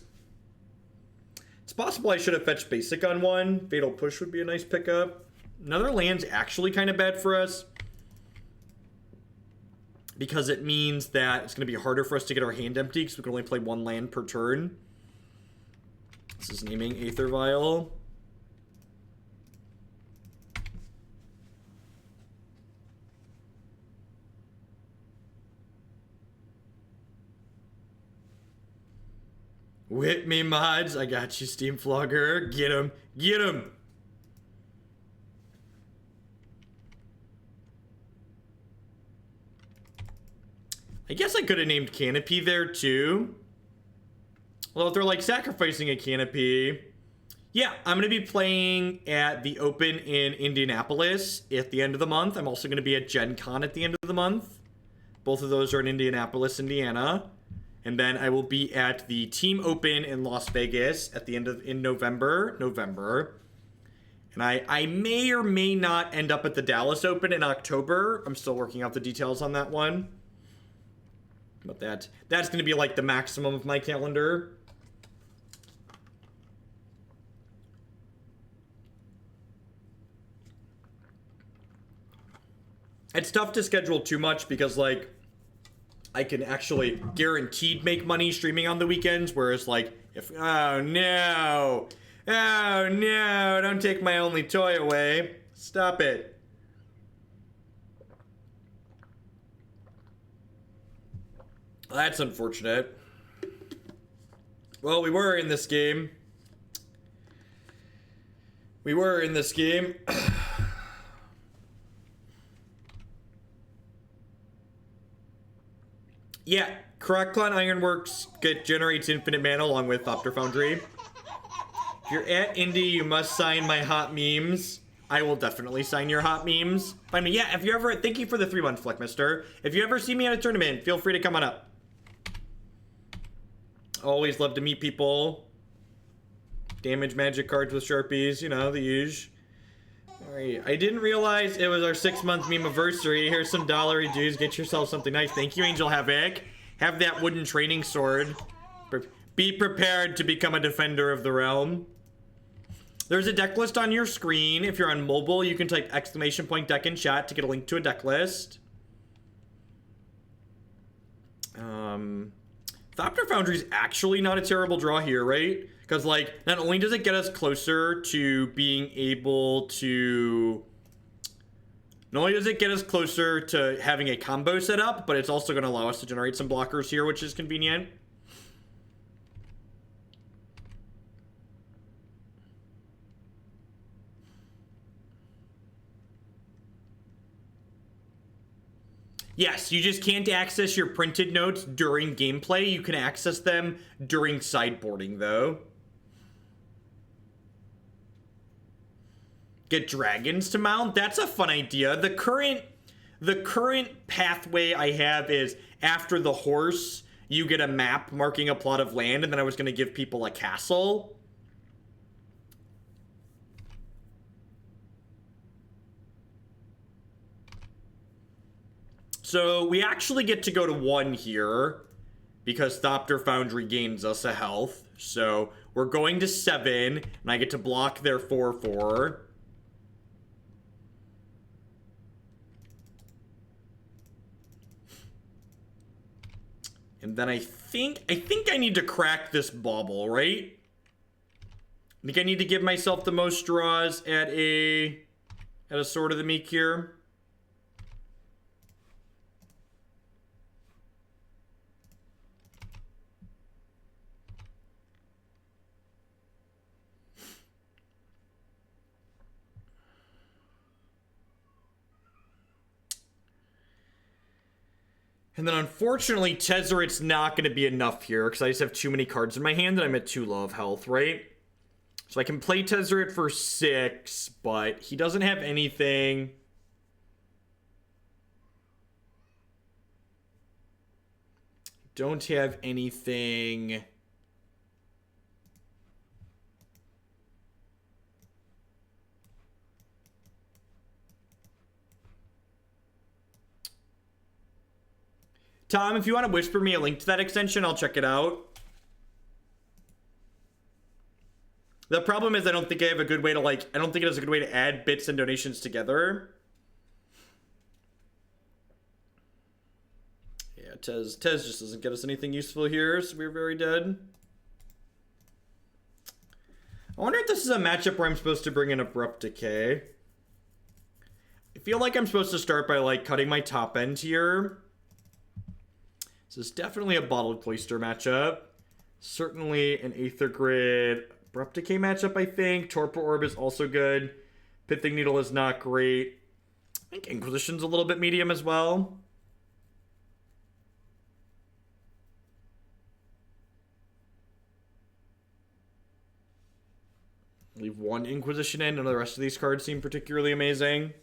It's possible I should have fetched basic on one. Fatal Push would be a nice pickup. Another land's actually kind of bad for us because it means that it's going to be harder for us to get our hand empty because we can only play 1 land per turn. This is naming Aether Vial. Whip me, mods. I got you, Steam Flogger. Get him. Get him. I guess I could have named Canopy there, too. Well, if they're, like, sacrificing a Canopy... Yeah, I'm going to be playing at the Open in Indianapolis at the end of the month. I'm also going to be at Gen Con at the end of the month. Both of those are in Indianapolis, Indiana. And then I will be at the Team Open in Las Vegas at the end of November. And I may or may not end up at the Dallas Open in October. I'm still working out the details on that one. But that's going to be like the maximum of my calendar. It's tough to schedule too much because, like, I can actually guaranteed make money streaming on the weekends, whereas, like, if... Oh, no! Oh, no! Don't take my only toy away. Stop it. That's unfortunate. Well, we were in this game. Yeah, Krark-Clan Ironworks generates infinite mana along with Thopter Foundry. If you're at Indy, you must sign my hot memes. I will definitely sign your hot memes. Find me. Yeah, if you ever... Thank you for the 3-month flick, mister. If you ever see me at a tournament, feel free to come on up. Always love to meet people. Damage magic cards with Sharpies, you know, the usual. Alright, I didn't realize it was our 6-month meme-iversary. Here's some dollary dues. Get yourself something nice. Thank you, Angel Havoc. Have that wooden training sword. Be prepared to become a defender of the realm. There's a deck list on your screen. If you're on mobile, you can type !deck in chat to get a link to a deck list. Thopter Foundry is actually not a terrible draw here, right? Because, like, not only does it get us closer to being able to... Not only does it get us closer to having a combo set up, but it's also going to allow us to generate some blockers here, which is convenient. Yes, you just can't access your printed notes during gameplay. You can access them during sideboarding, though. Get dragons to mount? That's a fun idea. The current pathway I have is after the horse, you get a map marking a plot of land, and then I was going to give people a castle. So we actually get to go to 1 here because Thopter Foundry gains us a health. So we're going to 7, and I get to block their 4/4. And then I think I need to crack this Bauble, right? I think I need to give myself the most draws at a Sword of the Meek here. And then unfortunately, Tezzeret's not going to be enough here because I just have too many cards in my hand and I'm at too low of health, right? So I can play Tezzeret for 6, but he doesn't have anything. Don't have anything. Tom, if you want to whisper me a link to that extension, I'll check it out. The problem is I don't think I have a good way to, like, I don't think it has a good way to add bits and donations together. Yeah, Tez just doesn't get us anything useful here, so we're very dead. I wonder if this is a matchup where I'm supposed to bring in Abrupt Decay. I feel like I'm supposed to start by, like, cutting my top end here. This is definitely a Bottled Cloister matchup. Certainly an Aether Grid Abrupt Decay matchup, I think. Torpor Orb is also good. Pithing Needle is not great. I think Inquisition's a little bit medium as well. Leave 1 Inquisition in, none of the rest of these cards seem particularly amazing.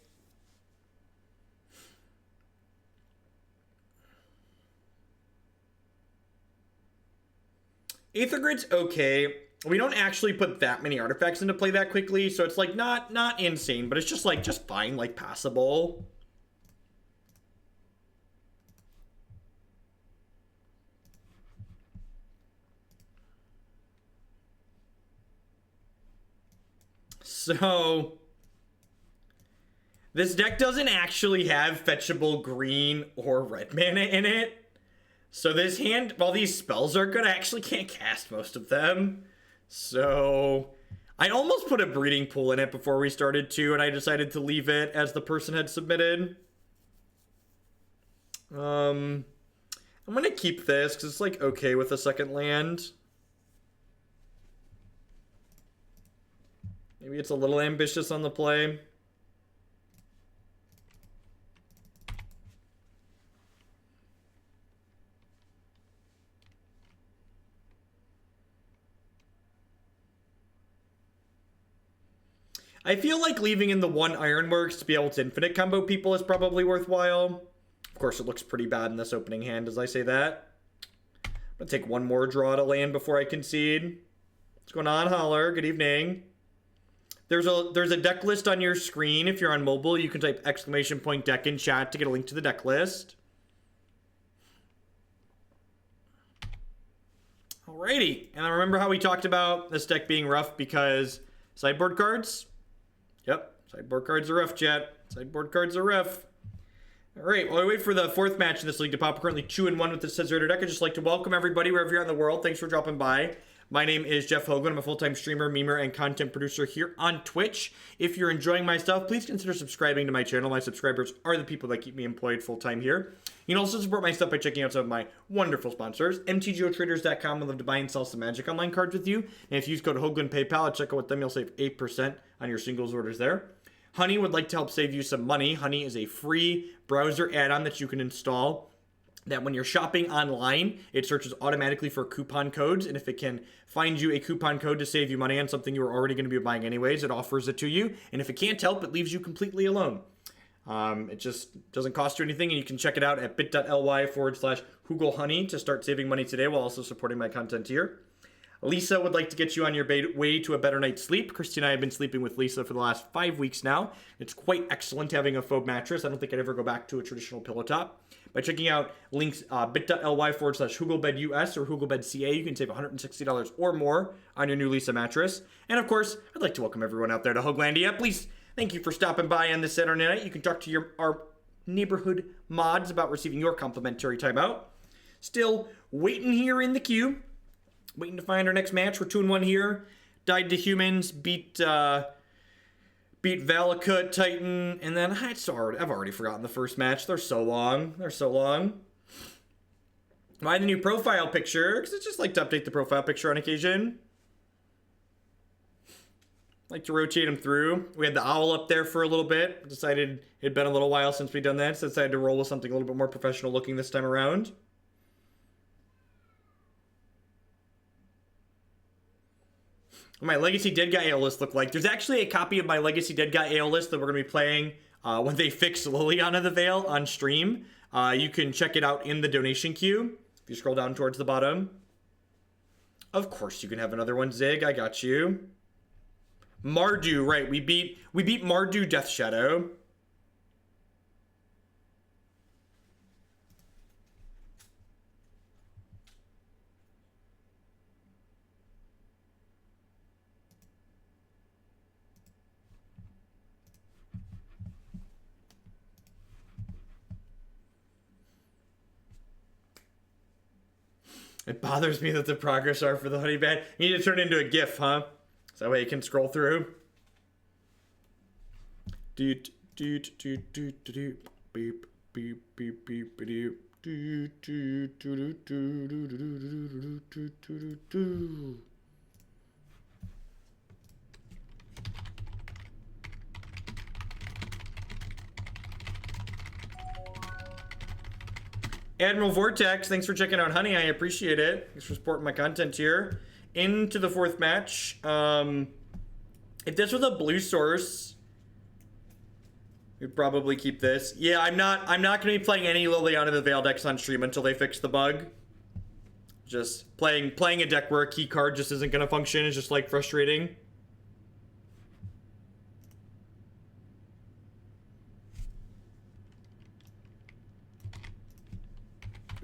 Aether Grid's okay. We don't actually put that many artifacts into play that quickly, so it's like not insane, but it's just like just fine, like passable. So this deck doesn't actually have fetchable green or red mana in it. So this hand, while these spells are good, I actually can't cast most of them. So I almost put a breeding pool in it before we started too, and I decided to leave it as the person had submitted. I'm gonna keep this because it's like okay with a second land. Maybe it's a little ambitious on the play. I feel like leaving in the 1 Ironworks to be able to infinite combo people is probably worthwhile. Of course, it looks pretty bad in this opening hand as I say that. I'm going to take 1 more draw to land before I concede. What's going on, Holler? Good evening. There's a deck list on your screen. If you're on mobile, you can type !deck in chat to get a link to the deck list. Alrighty. And I remember how we talked about this deck being rough because sideboard cards? Yep, sideboard cards are rough, chat. Sideboard cards are rough. Alright, while we wait for the fourth match in this league to pop, currently 2-1 with the Tezzeret deck. I'd just like to welcome everybody wherever you're in the world. Thanks for dropping by. My name is Jeff Hogan. I'm a full-time streamer, memer, and content producer here on Twitch. If you're enjoying my stuff, please consider subscribing to my channel. My subscribers are the people that keep me employed full-time here. You can also support my stuff by checking out some of my wonderful sponsors. MTGOtraders.com. I'd love to buy and sell some Magic Online cards with you. And if you use code Hogan PayPal, check out with them. You'll save 8% on your singles orders there. Honey would like to help save you some money. Honey is a free browser add-on that you can install that when you're shopping online, it searches automatically for coupon codes, and if it can find you a coupon code to save you money on something you were already going to be buying anyways, it offers it to you, and if it can't help, it leaves you completely alone. It just doesn't cost you anything, and you can check it out at bit.ly/HugelHoney to start saving money today while also supporting my content here. Lisa would like to get you on your way to a better night's sleep. Christy and I have been sleeping with Lisa for the last 5 weeks now. It's quite excellent having a faux mattress. I don't think I'd ever go back to a traditional pillow top. By checking out links bit.ly/HugelBedUS or HugelBedCA, you can save $160 or more on your new Lisa mattress. And of course, I'd like to welcome everyone out there to Hoglandia. Please, thank you for stopping by on this Saturday night. You can talk to our neighborhood mods about receiving your complimentary timeout. Still waiting here in the queue. Waiting to find our next match. We're 2-1 here. Died to humans, beat Valakut, Titan, and then I've already forgotten the first match. They're so long. Why the new profile picture? Because I just like to update the profile picture on occasion. Like to rotate them through. We had the owl up there for a little bit. Decided it'd been a little while since we'd done that, so decided to roll with something a little bit more professional looking this time around. My Legacy Dead Guy AO list look like. There's actually a copy of my Legacy Dead Guy AO list that we're going to be playing when they fix Liliana the Veil on stream. You can check it out in the donation queue. If you scroll down towards the bottom. Of course you can have another one, Zig. I got you. Mardu, right. We beat Mardu Death Shadow. It bothers me that the progress art for the honey bad. You need to turn it into a GIF, huh? So that way you can scroll through. Doot doot doot doot doot beep beep beep beep doot doot doot doot doot doot doot. Admiral Vortex, thanks for checking out Honey. I appreciate it. Thanks for supporting my content here. Into the fourth match. If this was a blue source, we'd probably keep this. Yeah, I'm not going to be playing any Liliana the Veil decks on stream until they fix the bug. Just playing a deck where a key card just isn't going to function is just like frustrating.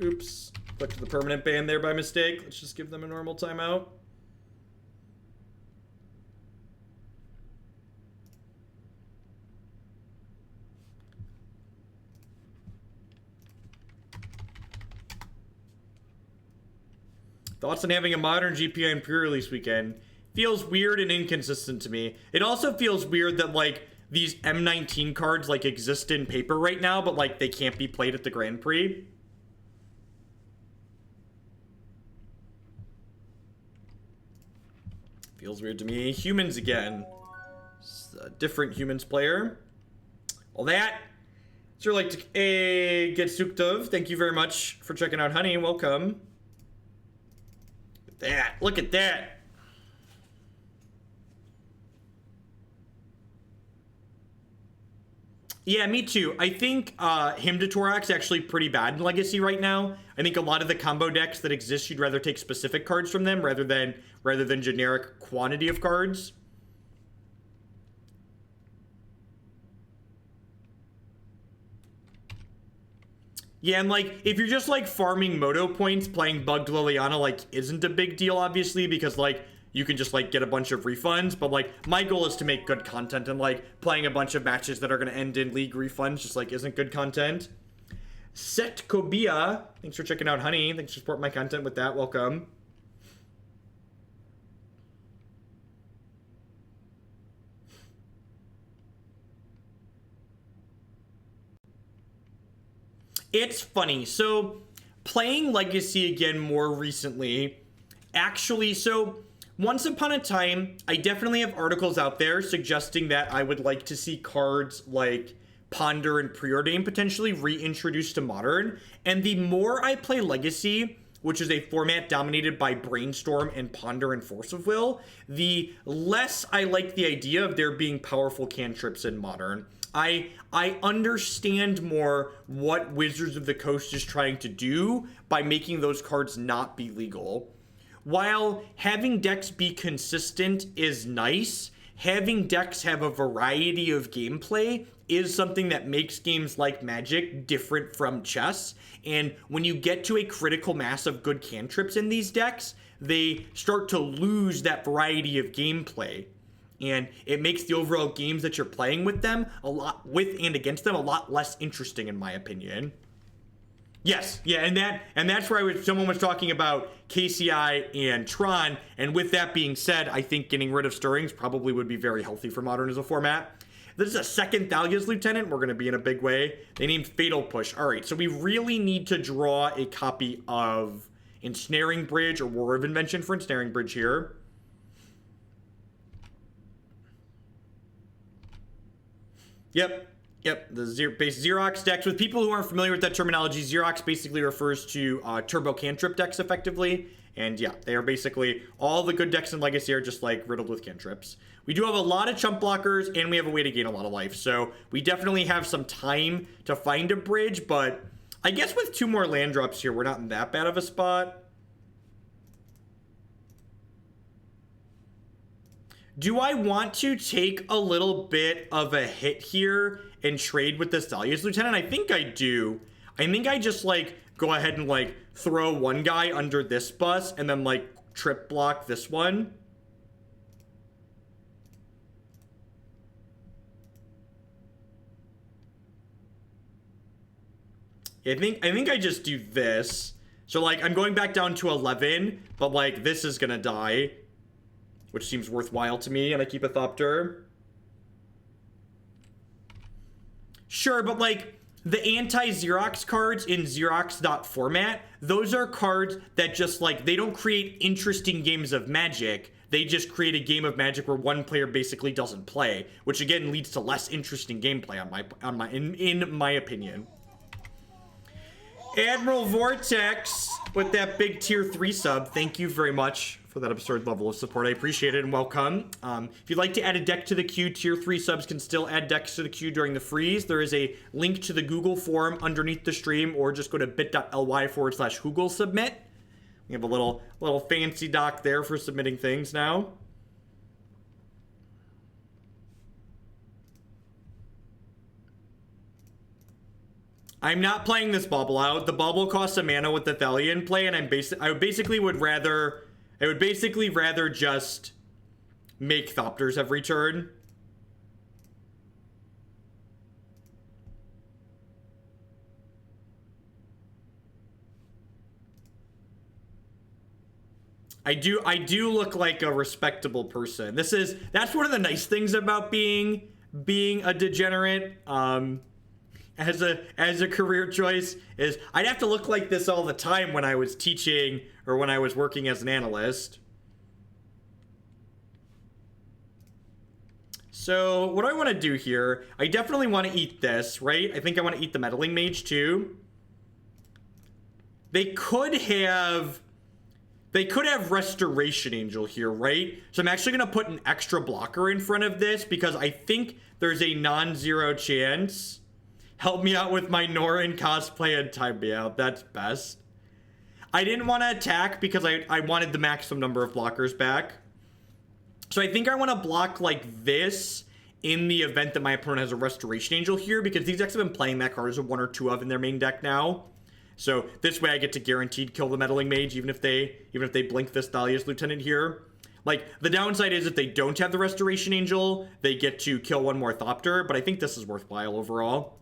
Oops. Clicked the permanent ban there by mistake. Let's just give them a normal timeout. Thoughts on having a modern GPI in pre-release weekend? Feels weird and inconsistent to me. It also feels weird that, like, these M19 cards, like, exist in paper right now, but, like, they can't be played at the Grand Prix. Feels weird to me. Humans again. It's a different humans player. Well, that. Sure like to get Suktov. Thank you very much for checking out Honey. Welcome. Look at that. Look at that. Yeah, me too. I think Hymn to Torax actually pretty bad in Legacy right now. I think a lot of the combo decks that exist, you'd rather take specific cards from them rather than generic quantity of cards. Yeah, and like, if you're just like farming Moto points, playing Bugged Liliana like isn't a big deal, obviously, because like you can just like get a bunch of refunds, but like my goal is to make good content, and like playing a bunch of matches that are going to end in league refunds just like isn't good content. Set Kobia, thanks for checking out, honey. Thanks for supporting my content with that. Welcome. It's funny. So, playing Legacy again more recently, actually, so once upon a time, I definitely have articles out there suggesting that I would like to see cards like Ponder and Preordain potentially reintroduced to Modern. And the more I play Legacy, which is a format dominated by Brainstorm and Ponder and Force of Will, the less I like the idea of there being powerful cantrips in Modern. I understand more what Wizards of the Coast is trying to do by making those cards not be legal. While having decks be consistent is nice, having decks have a variety of gameplay is something that makes games like Magic different from chess. And when you get to a critical mass of good cantrips in these decks, they start to lose that variety of gameplay. And it makes the overall games that you're playing with them with and against them a lot less interesting, in my opinion. Yes, yeah, and that's where someone was talking about KCI and Tron, and with that being said, I think getting rid of Stirrings probably would be very healthy for Modern as a format. This is a second Thalia's Lieutenant. We're going to be in a big way. They named Fatal Push. All right, so we really need to draw a copy of Ensnaring Bridge or Whir of Invention for Ensnaring Bridge here. Yep, the base Xerox decks. With people who aren't familiar with that terminology, Xerox basically refers to turbo cantrip decks effectively. And yeah, they are basically all the good decks in Legacy are just like riddled with cantrips. We do have a lot of chump blockers and we have a way to gain a lot of life. So we definitely have some time to find a bridge, but I guess with 2 more land drops here, we're not in that bad of a spot. Do I want to take a little bit of a hit here and trade with this Thalia's Lieutenant? I think I do. I think I just, like, go ahead and, like, throw one guy under this bus and then, like, trip block this one. I think I just do this. So, like, I'm going back down to 11, but, like, this is gonna die, which seems worthwhile to me, and I keep a Thopter. Sure, but like, the anti-Xerox cards in Xerox.format, those are cards that just like, they don't create interesting games of Magic. They just create a game of Magic where one player basically doesn't play, which again leads to less interesting gameplay in my opinion. Admiral Vortex with that big tier 3 sub, thank you very much for that absurd level of support. I appreciate it and welcome. If you'd like to add a deck to the queue, tier 3 subs can still add decks to the queue during the freeze. There is a link to the Google form underneath the stream, or just go to bit.ly/Google submit. We have a little fancy doc there for submitting things now. I'm not playing this Bauble out. The Bauble costs a mana with the Thalia in play, and I would basically rather just make Thopters every turn. I do look like a respectable person. That's one of the nice things about being a degenerate. As a career choice is I'd have to look like this all the time when I was teaching or when I was working as an analyst. So what do I want to do here? I definitely want to eat this, right? I think I want to eat the Meddling Mage too. They could have Restoration Angel here, right? So I'm actually going to put an extra blocker in front of this because I think there's a non-zero chance. Help me out with my Norin cosplay and time me out. That's best. I didn't want to attack because I wanted the maximum number of blockers back. So I think I want to block like this in the event that my opponent has a Restoration Angel here, because these decks have been playing that card as a 1 or 2 of in their main deck now. So this way I get to guaranteed kill the Meddling Mage even if they blink this Thalia's Lieutenant here. Like, the downside is if they don't have the Restoration Angel, they get to kill one more Thopter, but I think this is worthwhile overall.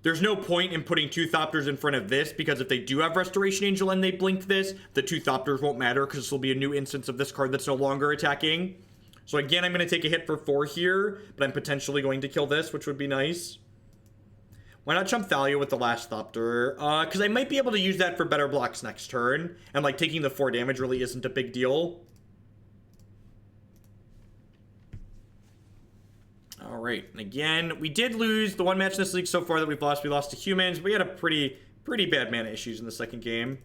There's no point in putting 2 Thopters in front of this, because if they do have Restoration Angel and they blink this, the 2 Thopters won't matter, because this will be a new instance of this card that's no longer attacking. So again, I'm going to take a hit for 4 here, but I'm potentially going to kill this, which would be nice. Why not chump Thalia with the last Thopter? Because I might be able to use that for better blocks next turn, and like taking the 4 damage really isn't a big deal. Alright, and again, we did lose the one match in this league so far that we've lost. We lost to humans. We had a pretty bad mana issues in the second game.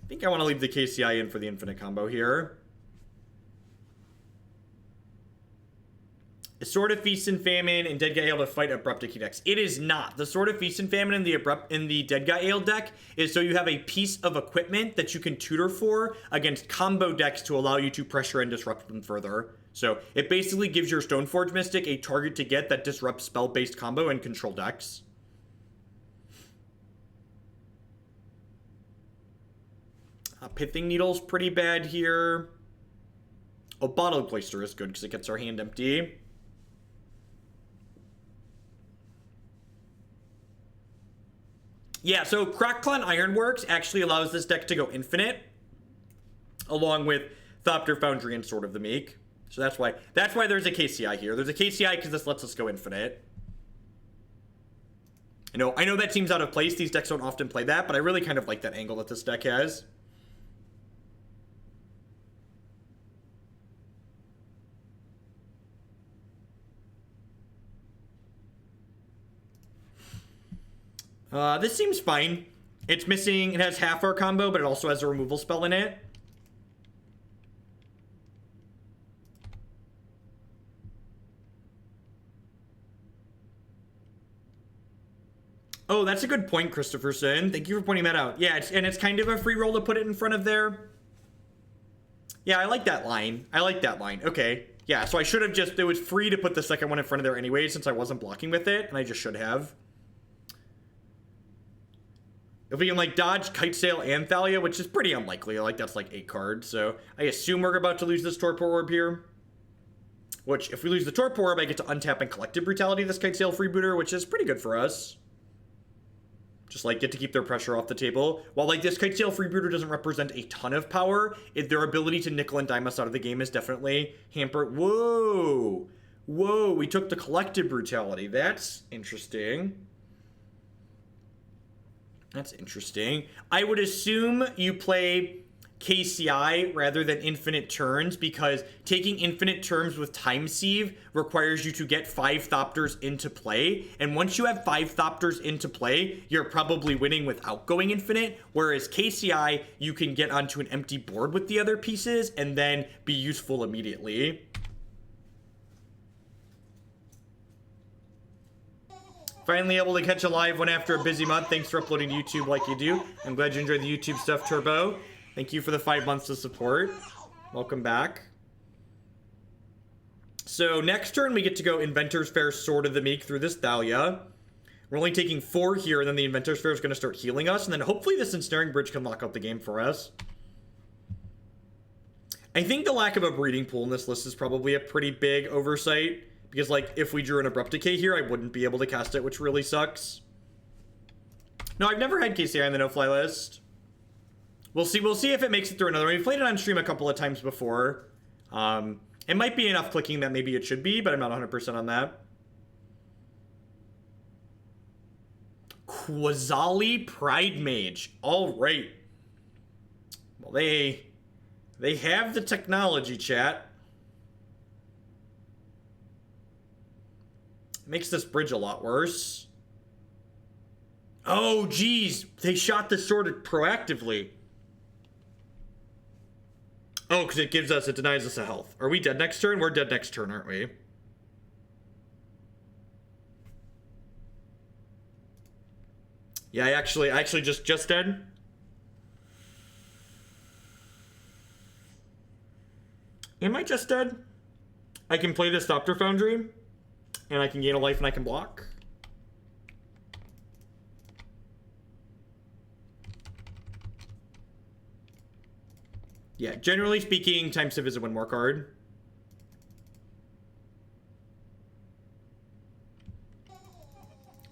I think I want to leave the KCI in for the infinite combo here. Is Sword of Feast and Famine and Dead Guy Ale to fight Abrupt Decay decks? It is not. The Sword of Feast and Famine in the Dead Guy Ale deck is so you have a piece of equipment that you can tutor for against combo decks to allow you to pressure and disrupt them further. So it basically gives your Stoneforge Mystic a target to get that disrupts spell-based combo and control decks. Pithing Needle's pretty bad here. Oh, Bottled Cloister is good because it gets our hand empty. Yeah, so Krark-Clan Ironworks actually allows this deck to go infinite, along with Thopter Foundry and Sword of the Meek. So that's why there's a KCI here. There's a KCI because this lets us go infinite. I know that seems out of place. These decks don't often play that, but I really kind of like that angle that this deck has. This seems fine. It has half our combo, but it also has a removal spell in it. Oh, that's a good point, Christopherson. Thank you for pointing that out. Yeah, it's kind of a free roll to put it in front of there. Yeah, I like that line. Okay. Yeah, so I should have it was free to put the second one in front of there anyway, since I wasn't blocking with it, and I just should have. If we can, like, dodge Kite Sail and Thalia, which is pretty unlikely. Like, that's, like, 8 cards. So I assume we're about to lose this Torpor Orb here. Which, if we lose the Torpor Orb, I get to untap and Collective Brutality this Kite Sail freebooter, which is pretty good for us. Just, like, get to keep their pressure off the table. While, like, this Kite Sail freebooter doesn't represent a ton of power, their ability to nickel and dime us out of the game is definitely hampered. Whoa! Whoa, we took the Collective Brutality. That's interesting. That's interesting. I would assume you play KCI rather than infinite turns, because taking infinite turns with Time Sieve requires you to get 5 Thopters into play. And once you have 5 Thopters into play, you're probably winning without going infinite. Whereas KCI, you can get onto an empty board with the other pieces and then be useful immediately. Finally able to catch a live one after a busy month. Thanks for uploading to YouTube like you do. I'm glad you enjoyed the YouTube stuff, Turbo. Thank you for the 5 months of support. Welcome back. So next turn we get to go Inventors Fair, Sword of the Meek through this Thalia. We're only taking 4 here, and then the Inventors Fair is going to start healing us, and then hopefully this Ensnaring Bridge can lock up the game for us. I think the lack of a breeding pool in this list is probably a pretty big oversight. Because, like, if we drew an Abrupt Decay here, I wouldn't be able to cast it, which really sucks. No, I've never had KCI on the no-fly list. We'll see if it makes it through another one. We've played it on stream a couple of times before. It might be enough clicking that maybe it should be, but I'm not 100% on that. Quasali Pride Mage. All right. Well, they have the technology, chat. Makes this bridge a lot worse. Oh, geez. They shot the sword proactively. Oh, because it denies us a health. Are we dead next turn? We're dead next turn, aren't we? Yeah, I actually just dead. Am I just dead? I can play this Thopter Foundry. And I can gain a life and I can block. Yeah, generally speaking, Time Sieve is a win more card.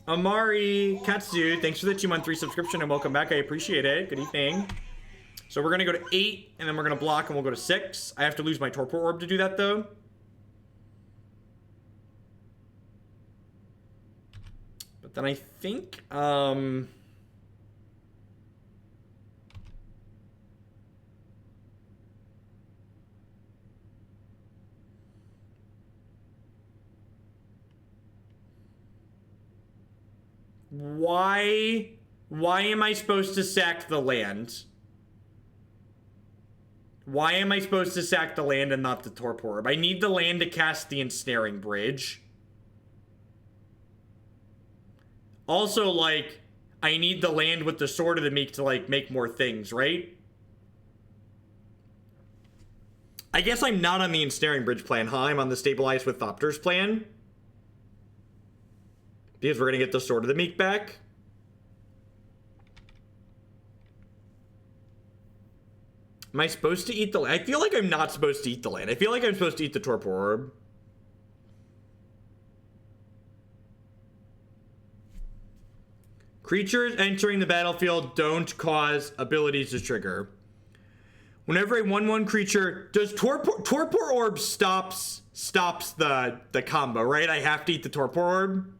Amari Katsu, thanks for the 2-month subscription and welcome back. I appreciate it. Good evening. So we're going to go to 8, and then we're going to block, and we'll go to 6. I have to lose my Torpor Orb to do that, though. But then I think, Why am I supposed to sack the land? Why am I supposed to sack the land and not the Torpor Orb? I need the land to cast the Ensnaring Bridge. Also, like, I need the land with the Sword of the Meek to, like, make more things, right? I guess I'm not on the Ensnaring Bridge plan, huh? I'm on the Stabilize with Thopter's plan. Because we're going to get the Sword of the Meek back. Am I supposed to eat the land? I feel like I'm not supposed to eat the land. I feel like I'm supposed to eat the Torpor Orb. Creatures entering the battlefield don't cause abilities to trigger. Whenever a 1/1 creature does Torpor Orb stops the combo, right? I have to eat the Torpor Orb.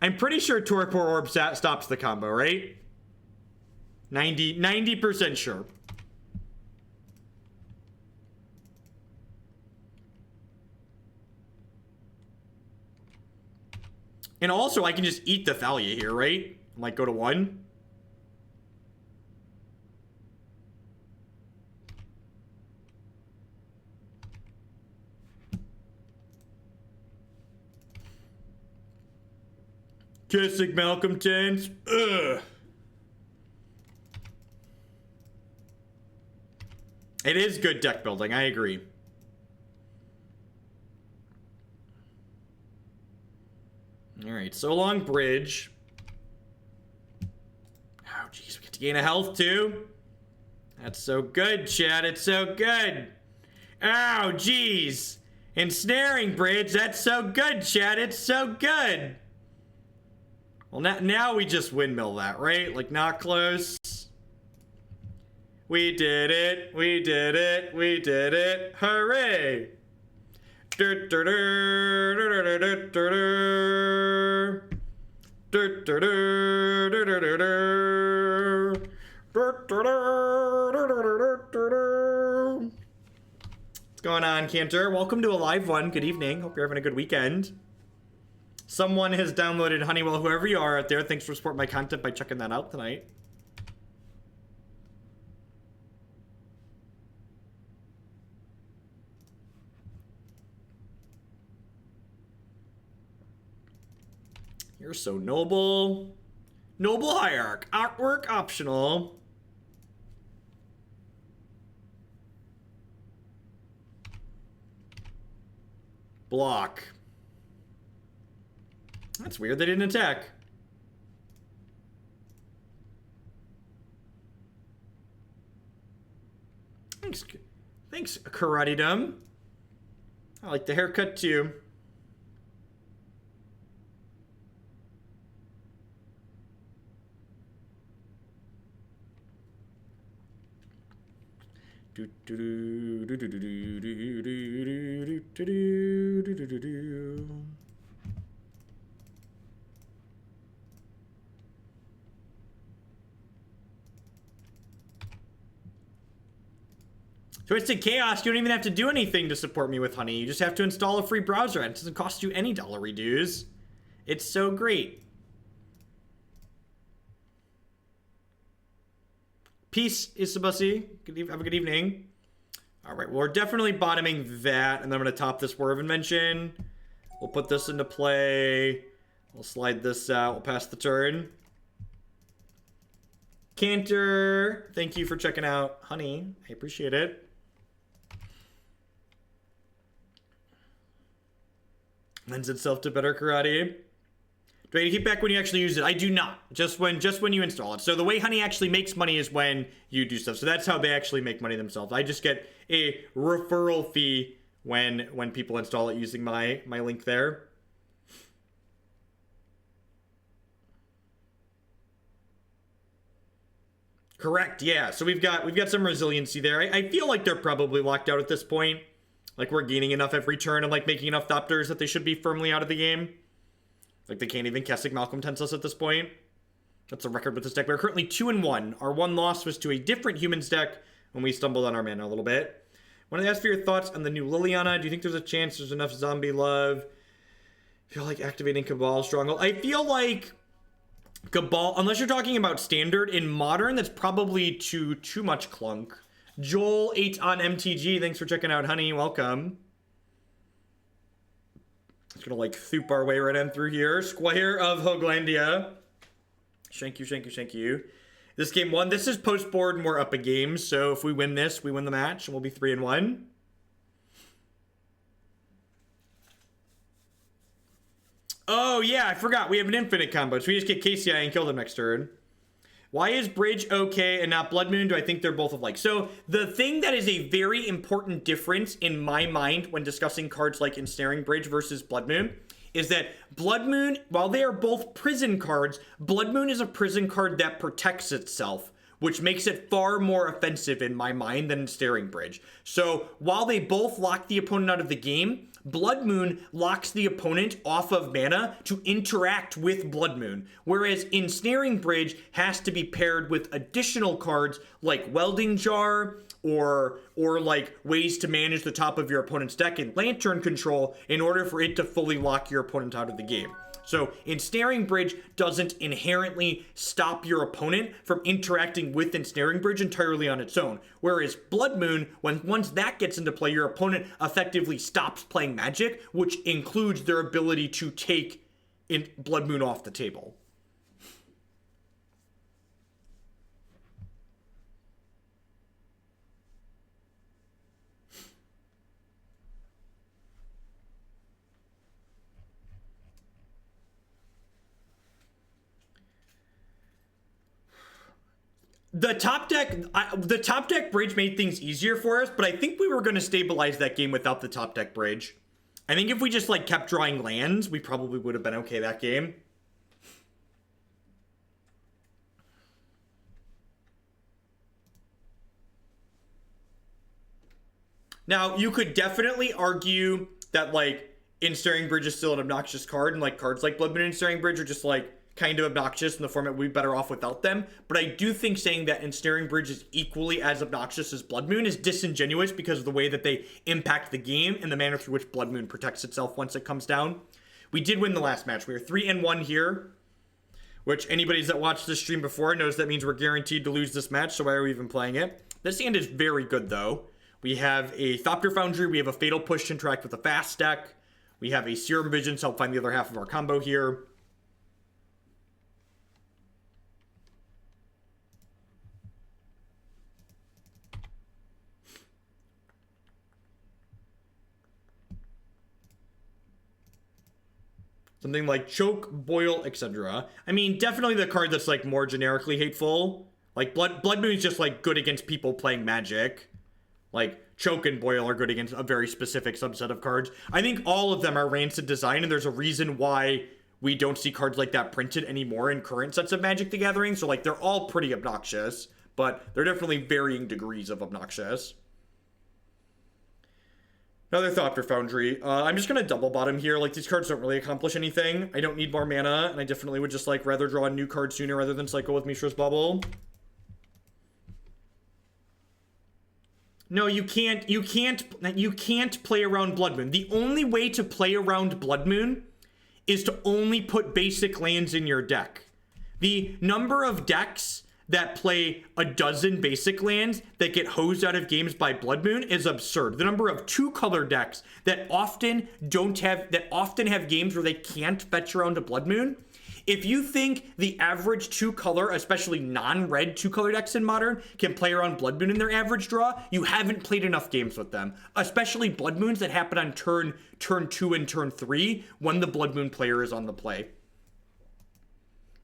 I'm pretty sure Torpor Orb stops the combo, right? 90% sure. And also, I can just eat the Thalia here, right? Like, go to 1. Kissing malcontents. Ugh. It is good deck building, I agree. Alright, so long bridge. Oh, jeez, we get to gain a health too. That's so good, Chad. It's so good. Oh, jeez. Ensnaring Bridge. That's so good, Chad. It's so good. Well, now we just windmill that, right? Like, not close. We did it. We did it. We did it. Hooray. What's going on, Cantor? Welcome to a live one. Good evening. Hope you're having a good weekend. Someone has downloaded Honeywell. Whoever you are out there, thanks for supporting my content by checking that out tonight. You're so noble. Noble Hierarch. Artwork optional. Block. That's weird. They didn't attack. Thanks, Karate-dum. I like the haircut too. Twisted Chaos, you don't even have to do anything to support me with Honey. You just have to install a free browser and it doesn't cost you any dollar dues. It's so great. Peace, Isabasi. Have a good evening. All right, well, we're definitely bottoming that, and then I'm going to top this Whir of Invention. We'll put this into play. We'll slide this out. We'll pass the turn. Cantor, thank you for checking out Honey. I appreciate it. Lends itself to better karate. Do I keep back when you actually use it? I do not. Just when you install it. So the way Honey actually makes money is when you do stuff. So that's how they actually make money themselves. I just get a referral fee when people install it using my link there. Correct, yeah. So we've got some resiliency there. I feel like they're probably locked out at this point. Like, we're gaining enough every turn and, like, making enough Thopters that they should be firmly out of the game. Like, they can't even Kessig Malcolm tense us at this point. That's a record with this deck. We're currently 2-1. Our one loss was to a different Humans deck when we stumbled on our mana a little bit. Wanted to ask for your thoughts on the new Liliana. Do you think there's a chance there's enough zombie love? I feel like activating Cabal Stronghold. I feel like Cabal, unless you're talking about standard, in Modern, that's probably too much clunk. Joel 8 on MTG, thanks for checking out, honey. Welcome. Just gonna like thoop our way right in through here. Squire of Hoglandia. Thank you. This game 1. This is post board and we're up a game, so if we win this, we win the match, and we'll be 3-1. Oh yeah, I forgot. We have an infinite combo, so we just get KCI and kill them next turn. Why is Bridge okay and not Blood Moon? Do I think they're both alike? So the thing that is a very important difference in my mind when discussing cards like Ensnaring Bridge versus Blood Moon is that Blood Moon, while they are both prison cards, Blood Moon is a prison card that protects itself, which makes it far more offensive in my mind than Ensnaring Bridge. So while they both lock the opponent out of the game, Blood Moon locks the opponent off of mana to interact with Blood Moon, whereas Ensnaring Bridge has to be paired with additional cards like Welding Jar or like ways to manage the top of your opponent's deck in Lantern Control in order for it to fully lock your opponent out of the game. So Ensnaring Bridge doesn't inherently stop your opponent from interacting with Ensnaring Bridge entirely on its own. Whereas Blood Moon, once that gets into play, your opponent effectively stops playing Magic, which includes their ability to take Blood Moon off the table. The top deck bridge made things easier for us, but I think we were going to stabilize that game without the top deck bridge. I think if we just like kept drawing lands, we probably would have been okay that game. Now, you could definitely argue that like Ensnaring Bridge is still an obnoxious card, and like cards like Blood Moon and Ensnaring Bridge are just like kind of obnoxious in the format we'd be better off without them. But I do think saying that Ensnaring Bridge is equally as obnoxious as Blood Moon is disingenuous because of the way that they impact the game and the manner through which Blood Moon protects itself once it comes down. We did win the last match. We were 3-1 here, which anybody that watched this stream before knows that means we're guaranteed to lose this match, so why are we even playing it? This hand is very good, though. We have a Thopter Foundry, we have a Fatal Push to interact with a fast deck, we have a Serum Visions to help find the other half of our combo here. Something like Choke, Boil, etc. I mean, definitely the card that's like more generically hateful. Like Blood Moon is just like good against people playing Magic. Like Choke and Boil are good against a very specific subset of cards. I think all of them are rancid design, and there's a reason why we don't see cards like that printed anymore in current sets of Magic the Gathering. So like they're all pretty obnoxious, but they're definitely varying degrees of obnoxious. Another Thopter Foundry. I'm just going to double bottom here. Like, these cards don't really accomplish anything. I don't need more mana, and I definitely would just, like, rather draw a new card sooner rather than cycle with Mishra's Bauble. No, you can't play around Blood Moon. The only way to play around Blood Moon is to only put basic lands in your deck. The number of decks that play a dozen basic lands that get hosed out of games by Blood Moon is absurd. The number of 2-color decks that often have games where they can't fetch around a Blood Moon. If you think the average 2-color, especially non-red 2-color decks in Modern, can play around Blood Moon in their average draw, you haven't played enough games with them. Especially Blood Moons that happen on turn 2 and turn 3 when the Blood Moon player is on the play.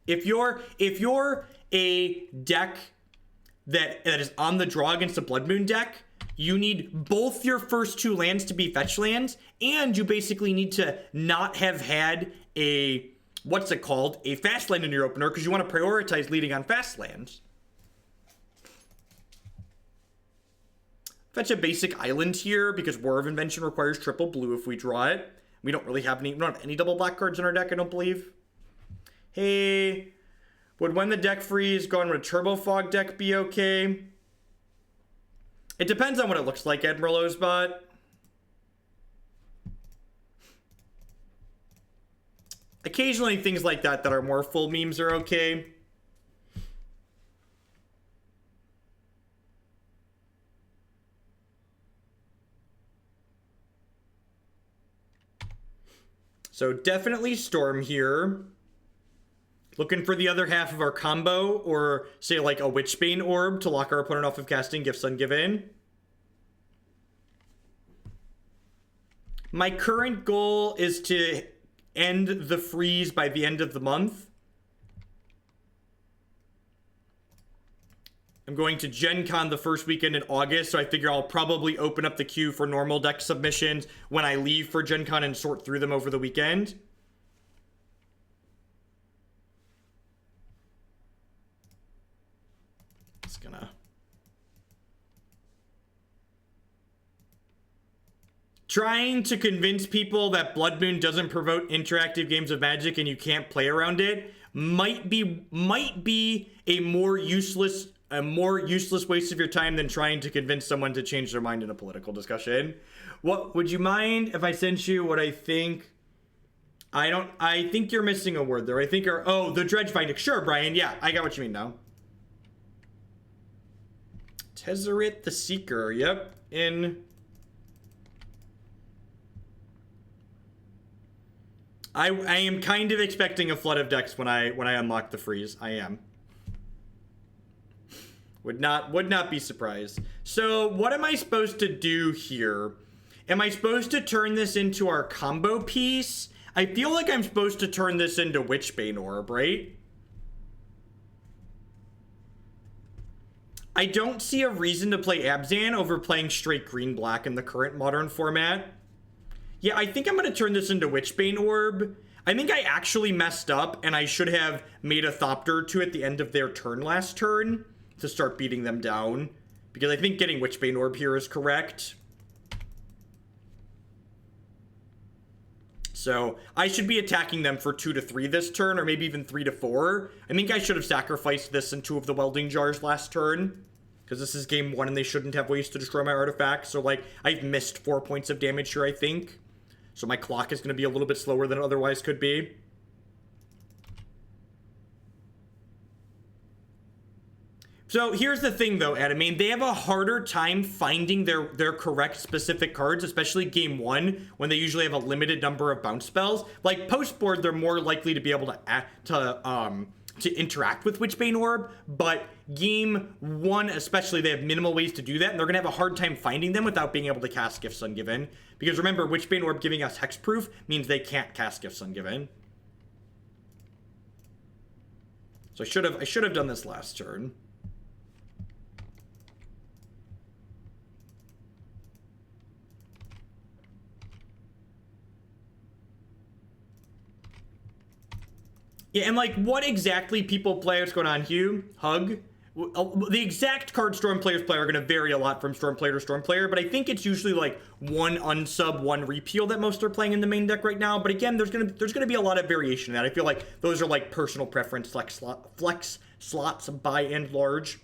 If you're a deck that is on the draw against a Blood Moon deck, you need both your first 2 lands to be fetch lands, and you basically need to not have had a fast land in your opener, because you want to prioritize leading on fast lands. Fetch a basic island here because Whir of Invention requires triple blue if we draw it. We don't really have any, we don't have any double black cards in our deck, I don't believe. Hey, would when the deck freeze going with a Turbo Fog deck be okay? It depends on what it looks like, Admiral Ozbot. Occasionally things like that that are more full memes are okay. So definitely Storm here. Looking for the other half of our combo, or say like a Witchbane Orb to lock our opponent off of casting Gifts Ungiven. My current goal is to end the freeze by the end of the month. I'm going to Gen Con the first weekend in August, so I figure I'll probably open up the queue for normal deck submissions when I leave for Gen Con and sort through them over the weekend. Just gonna... Trying to convince people that Blood Moon doesn't promote interactive games of Magic and you can't play around it might be a more useless waste of your time than trying to convince someone to change their mind in a political discussion. What would you mind if I sent you what I think? I think you're missing a word there. I think the Dredge Finding. Sure, Brian. Yeah, I got what you mean now. Tezzeret the Seeker. Yep. I am kind of expecting a flood of decks when I unlock the freeze. I am. Would not be surprised. So what am I supposed to do here? Am I supposed to turn this into our combo piece? I feel like I'm supposed to turn this into Witchbane Orb, right? I don't see a reason to play Abzan over playing straight green-black in the current Modern format. Yeah, I think I'm going to turn this into Witchbane Orb. I think I actually messed up, and I should have made a Thopter 2 at the end of their turn last turn to start beating them down, because I think getting Witchbane Orb here is correct. So I should be attacking them for 2 to 3 this turn, or maybe even 3 to 4. I think I should have sacrificed this in 2 of the Welding Jars last turn, because this is game 1 and they shouldn't have ways to destroy my artifacts. So like I've missed 4 points of damage here, I think. So my clock is going to be a little bit slower than it otherwise could be. So here's the thing though, Ed. I mean, they have a harder time finding their correct specific cards, especially game 1, when they usually have a limited number of bounce spells. Like post board, they're more likely to be able to interact with Witchbane Orb, but game 1 especially, they have minimal ways to do that, and they're gonna have a hard time finding them without being able to cast Gifts Ungiven. Because remember, Witchbane Orb giving us hexproof means they can't cast Gifts Ungiven. So I should have done this last turn. Yeah, and like, what exactly people play? What's going on, Hugh? Hug? The exact card Storm players play are going to vary a lot from Storm player to Storm player, but I think it's usually like 1 unsub, 1 repeal that most are playing in the main deck right now. But again, there's gonna be a lot of variation in that. I feel like those are like personal preference flex slots by and large.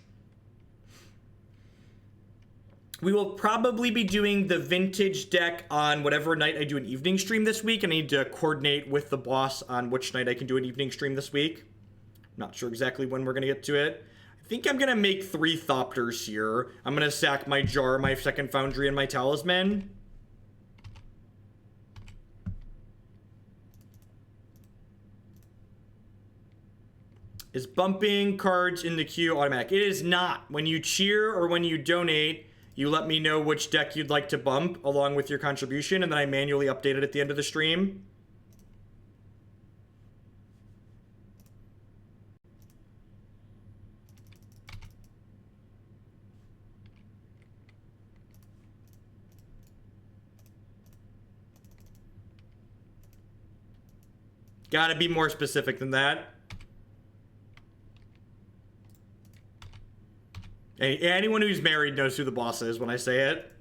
We will probably be doing the vintage deck on whatever night I do an evening stream this week, and I need to coordinate with the boss on which night I can do an evening stream this week. Not sure exactly when we're going to get to it. I think I'm going to make 3 Thopters here. I'm going to sack my Jar, my second Foundry, and my Talisman. Is bumping cards in the queue automatic? It is not. When you cheer or when you donate, you let me know which deck you'd like to bump along with your contribution, and then I manually update it at the end of the stream. Gotta be more specific than that. Anyone who's married knows who the boss is when I say it.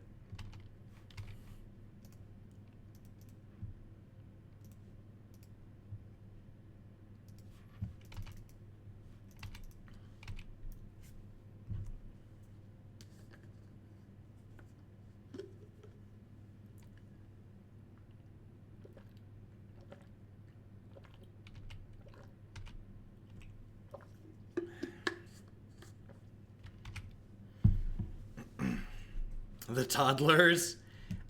The toddlers.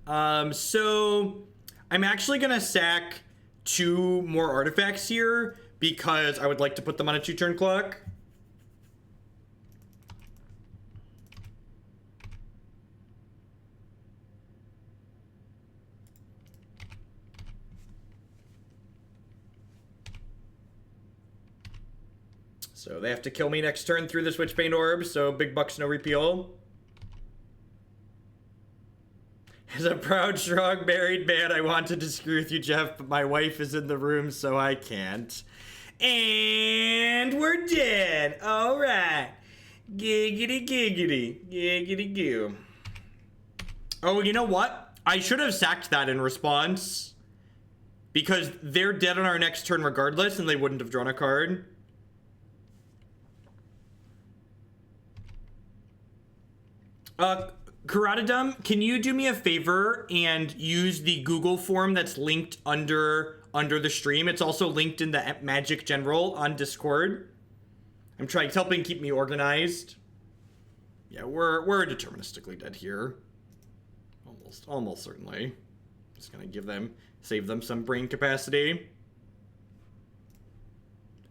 So I'm actually gonna sack 2 more artifacts here because I would like to put them on a 2-turn clock. So they have to kill me next turn through this Witchbane Orb, so big bucks, no repeal. As a proud, strong, married man, I wanted to screw with you, Jeff, but my wife is in the room, so I can't. And we're dead. All right. Giggity, giggity. Giggity, goo. Oh, you know what? I should have sacked that in response. Because they're dead on our next turn regardless, and they wouldn't have drawn a card. Karatadum, can you do me a favor and use the Google form that's linked under the stream? It's also linked in the Magic General on Discord. I'm trying, it's helping keep me organized. Yeah, we're deterministically dead here. Almost certainly. Just gonna save them some brain capacity.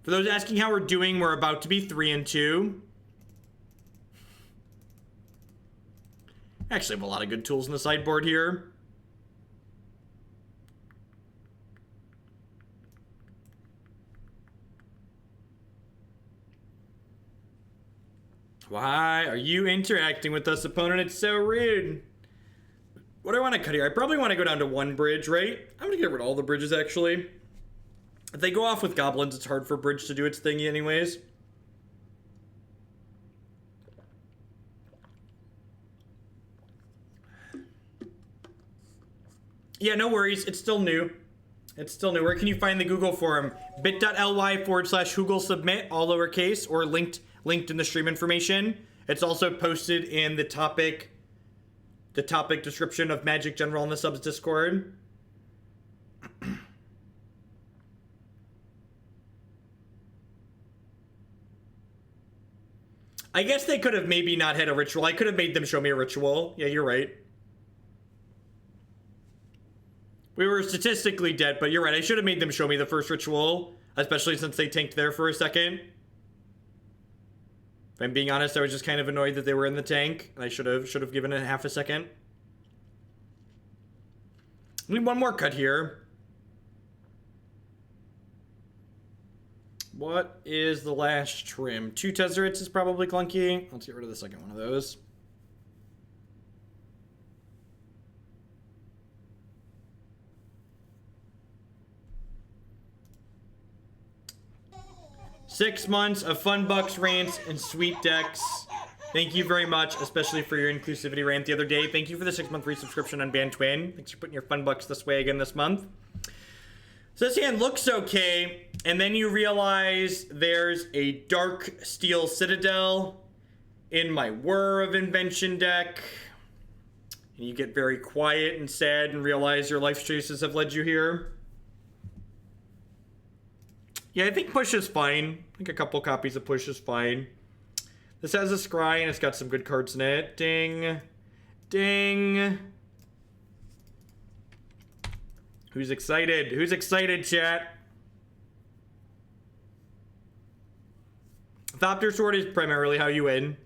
For those asking how we're doing, we're about to be 3-2. Actually have a lot of good tools in the sideboard here. Why are you interacting with us, opponent? It's so rude. What do I want to cut here? I probably want to go down to 1 bridge, right? I'm gonna get rid of all the bridges, actually. If they go off with goblins, it's hard for bridge to do its thingy anyways. Yeah, no worries. It's still new. It's still new. Where can you find the Google form? bit.ly/Google submit, all lowercase, or linked in the stream information. It's also posted in the topic description of Magic General in the subs Discord. I guess they could have maybe not had a ritual. I could have made them show me a ritual. Yeah, you're right. We were statistically dead, but you're right. I should have made them show me the first ritual, especially since they tanked there for a second. If I'm being honest, I was just kind of annoyed that they were in the tank, and I should have given it half a second. We need one more cut here. What is the last trim? 2 Tezzerets is probably clunky. Let's get rid of the second one of those. Six months of fun bucks, rants, and sweet decks. Thank you very much, especially for your inclusivity rant the other day. Thank you for the 6-month resubscription on Band Twin. Thanks for putting your fun bucks this way again this month. So this hand looks okay, and then you realize there's a Darksteel Citadel in my Whir of Invention deck. And you get very quiet and sad and realize your life choices have led you here. Yeah, I think push is fine. I think a couple copies of push is fine. This has a scry and it's got some good cards in it. Ding. Ding. Who's excited? Who's excited, chat? Thopter Sword is primarily how you win.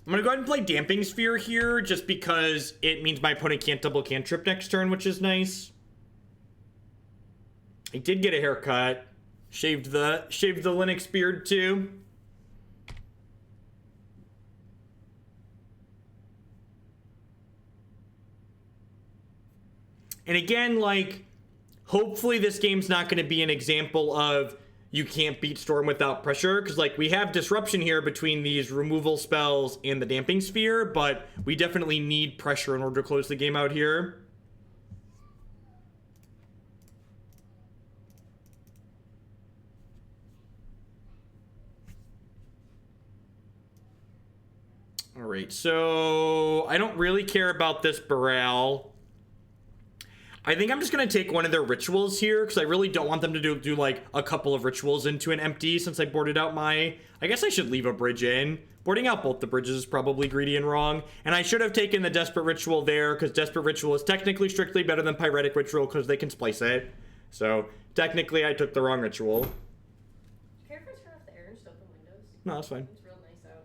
I'm gonna go ahead and play Damping Sphere here, just because it means my opponent can't double cantrip next turn, which is nice. I did get a haircut. Shaved the Linux beard too. And again, like, hopefully this game's not going to be an example of you can't beat Storm without pressure, because, like, we have disruption here between these removal spells and the Damping Sphere, but we definitely need pressure in order to close the game out here. Alright, so I don't really care about this Baral. I think I'm just going to take one of their rituals here, because I really don't want them to do like a couple of rituals into an empty since I boarded out my... I guess I should leave a bridge in. Boarding out both the bridges is probably greedy and wrong. And I should have taken the Desperate Ritual there, because Desperate Ritual is technically strictly better than Pyretic Ritual, because they can splice it. So, technically I took the wrong ritual. Do you care if I turn off the air and just open windows? No, that's fine. It's real nice out.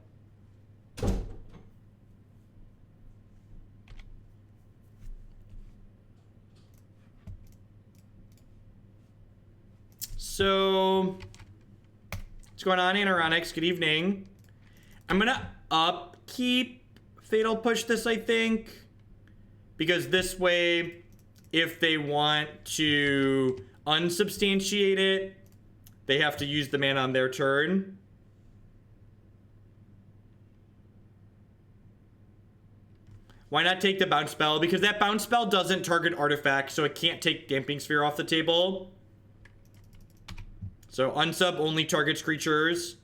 So, what's going on, Anoronics? Good evening. I'm gonna upkeep Fatal Push this, I think, because this way, if they want to unsubstantiate it, they have to use the mana on their turn. Why not take the bounce spell? Because that bounce spell doesn't target artifacts, so it can't take Damping Sphere off the table. So unsub only targets creatures.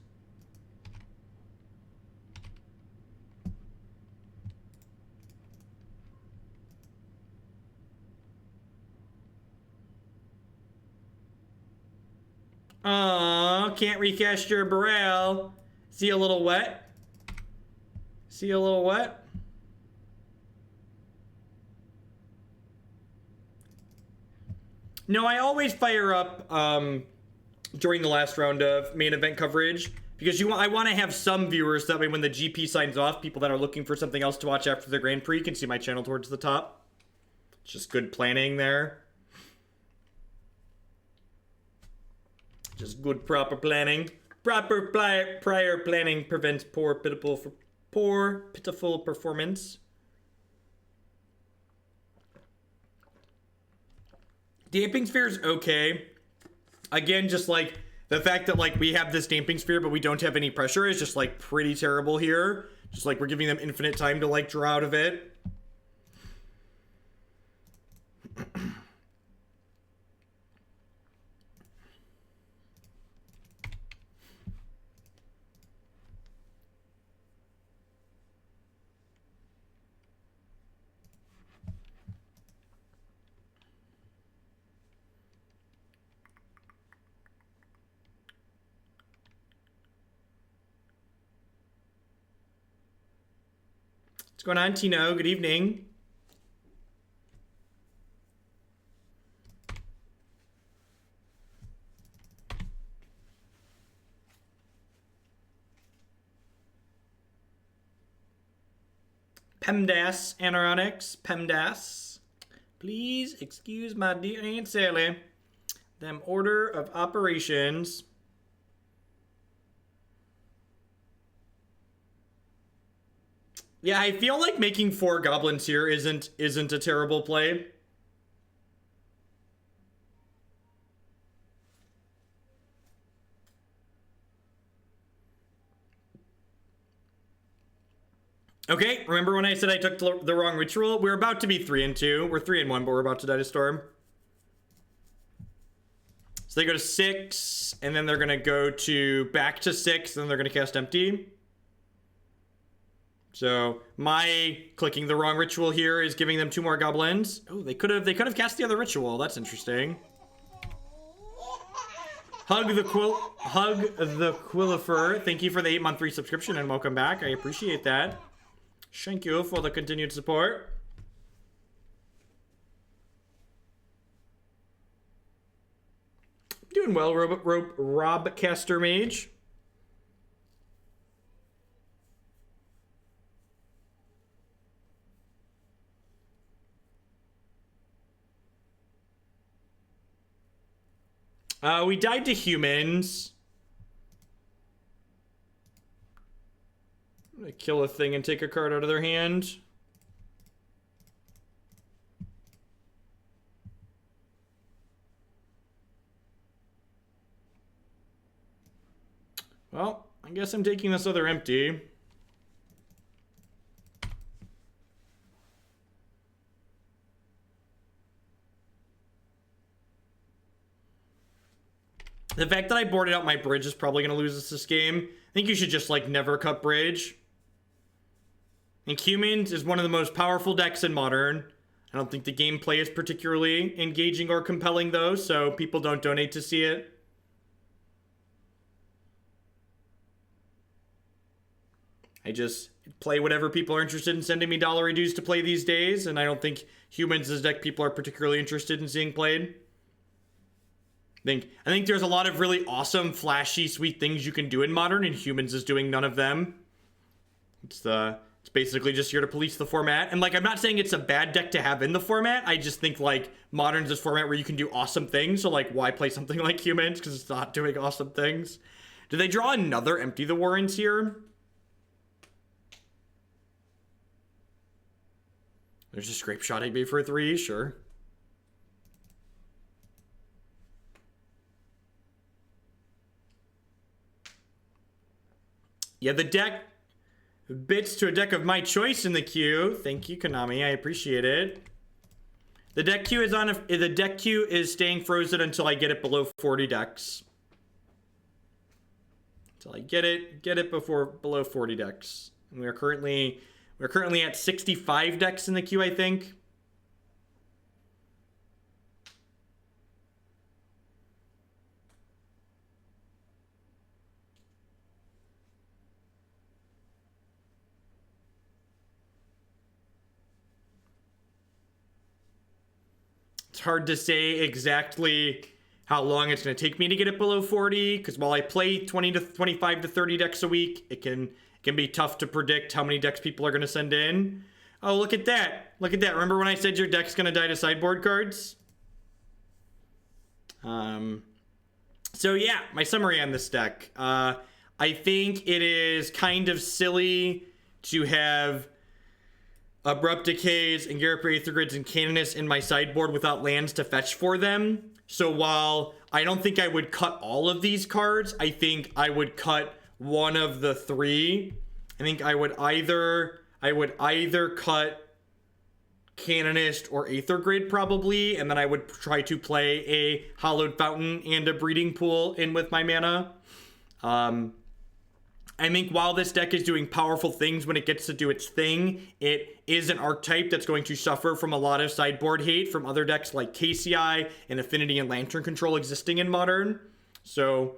Oh, can't recast your Baral. See a little wet? See a little wet? No, I always fire up during the last round of main event coverage, because I want to have some viewers, that way when the GP signs off, people that are looking for something else to watch after the Grand Prix can see my channel towards the top. It's just good planning there. Just good proper planning. Proper prior planning prevents poor pitiful performance. Damping Sphere is okay. Again, just like the fact that like we have this Damping Sphere but we don't have any pressure is just like pretty terrible here. Just like we're giving them infinite time to like draw out of it. What's going on, Tino? Good evening. Pemdas, Anoronics, Pemdas. Please excuse my dear Aunt Sally. Them order of operations. Yeah, I feel like making 4 goblins here isn't a terrible play. Okay, remember when I said I took the wrong ritual? We're about to be 3 and 2. We're 3 and 1, but we're about to die to Storm. So they go to 6, and then they're gonna go to back to 6, and then they're gonna cast Empty. So my clicking the wrong ritual here is giving them 2 more goblins. Oh, they could have cast the other ritual. That's interesting. Hug the Quillifer. Thank you for the 8-month free subscription and welcome back. I appreciate that. Thank you for the continued support. Doing well, Rob Caster Mage. We died to humans. I'm gonna kill a thing and take a card out of their hand. Well, I guess I'm taking this other empty. The fact that I boarded out my bridge is probably going to lose us this game. I think you should just, like, never cut bridge. And Humans is one of the most powerful decks in Modern. I don't think the gameplay is particularly engaging or compelling, though, so people don't donate to see it. I just play whatever people are interested in sending me dollar dues to play these days, and I don't think Humans is a deck people are particularly interested in seeing played. I think there's a lot of really awesome, flashy, sweet things you can do in Modern, and Humans is doing none of them. It's basically just here to police the format. And, like, I'm not saying it's a bad deck to have in the format. I just think, like, Modern's this format where you can do awesome things. So, like, why play something like Humans? Because it's not doing awesome things. Do they draw another Empty the Warrens here? There's a Scrape Shot AB for 3, sure. Yeah, the deck bits to a deck of my choice in the queue. Thank you, Konami. I appreciate it. The deck queue is the deck queue is staying frozen until I get it below 40 decks. Until I get it below 40 decks. And we're currently at 65 decks in the queue, I think. It's hard to say exactly how long it's going to take me to get it below 40, because while I play 20 to 25 to 30 decks a week, it can be tough to predict how many decks people are going to send in. Oh, look at that. Look at that. Remember when I said your deck's going to die to sideboard cards? So yeah, my summary on this deck. I think it is kind of silly to have Abrupt Decays and Garrett Aethergrids and Canonist in my sideboard without lands to fetch for them. So while I don't think I would cut all of these cards, I think I would cut one of the three. I think I would either cut Canonist or Aethergrid probably, and then I would try to play a Hallowed Fountain and a Breeding Pool in with my mana. I think while this deck is doing powerful things when it gets to do its thing, it is an archetype that's going to suffer from a lot of sideboard hate from other decks like KCI and Affinity and Lantern Control existing in Modern. So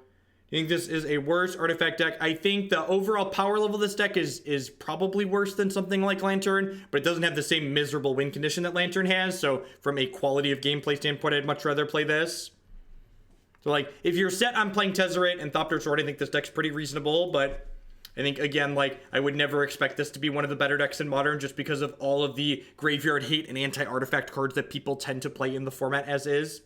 I think this is a worse artifact deck. I think the overall power level of this deck is probably worse than something like Lantern, but it doesn't have the same miserable win condition that Lantern has. So from a quality of gameplay standpoint, I'd much rather play this. So, like, if you're set on playing Tezzeret and Thopter Sword, I think this deck's pretty reasonable, but I think, again, like, I would never expect this to be one of the better decks in Modern just because of all of the graveyard hate and anti-artifact cards that people tend to play in the format as is.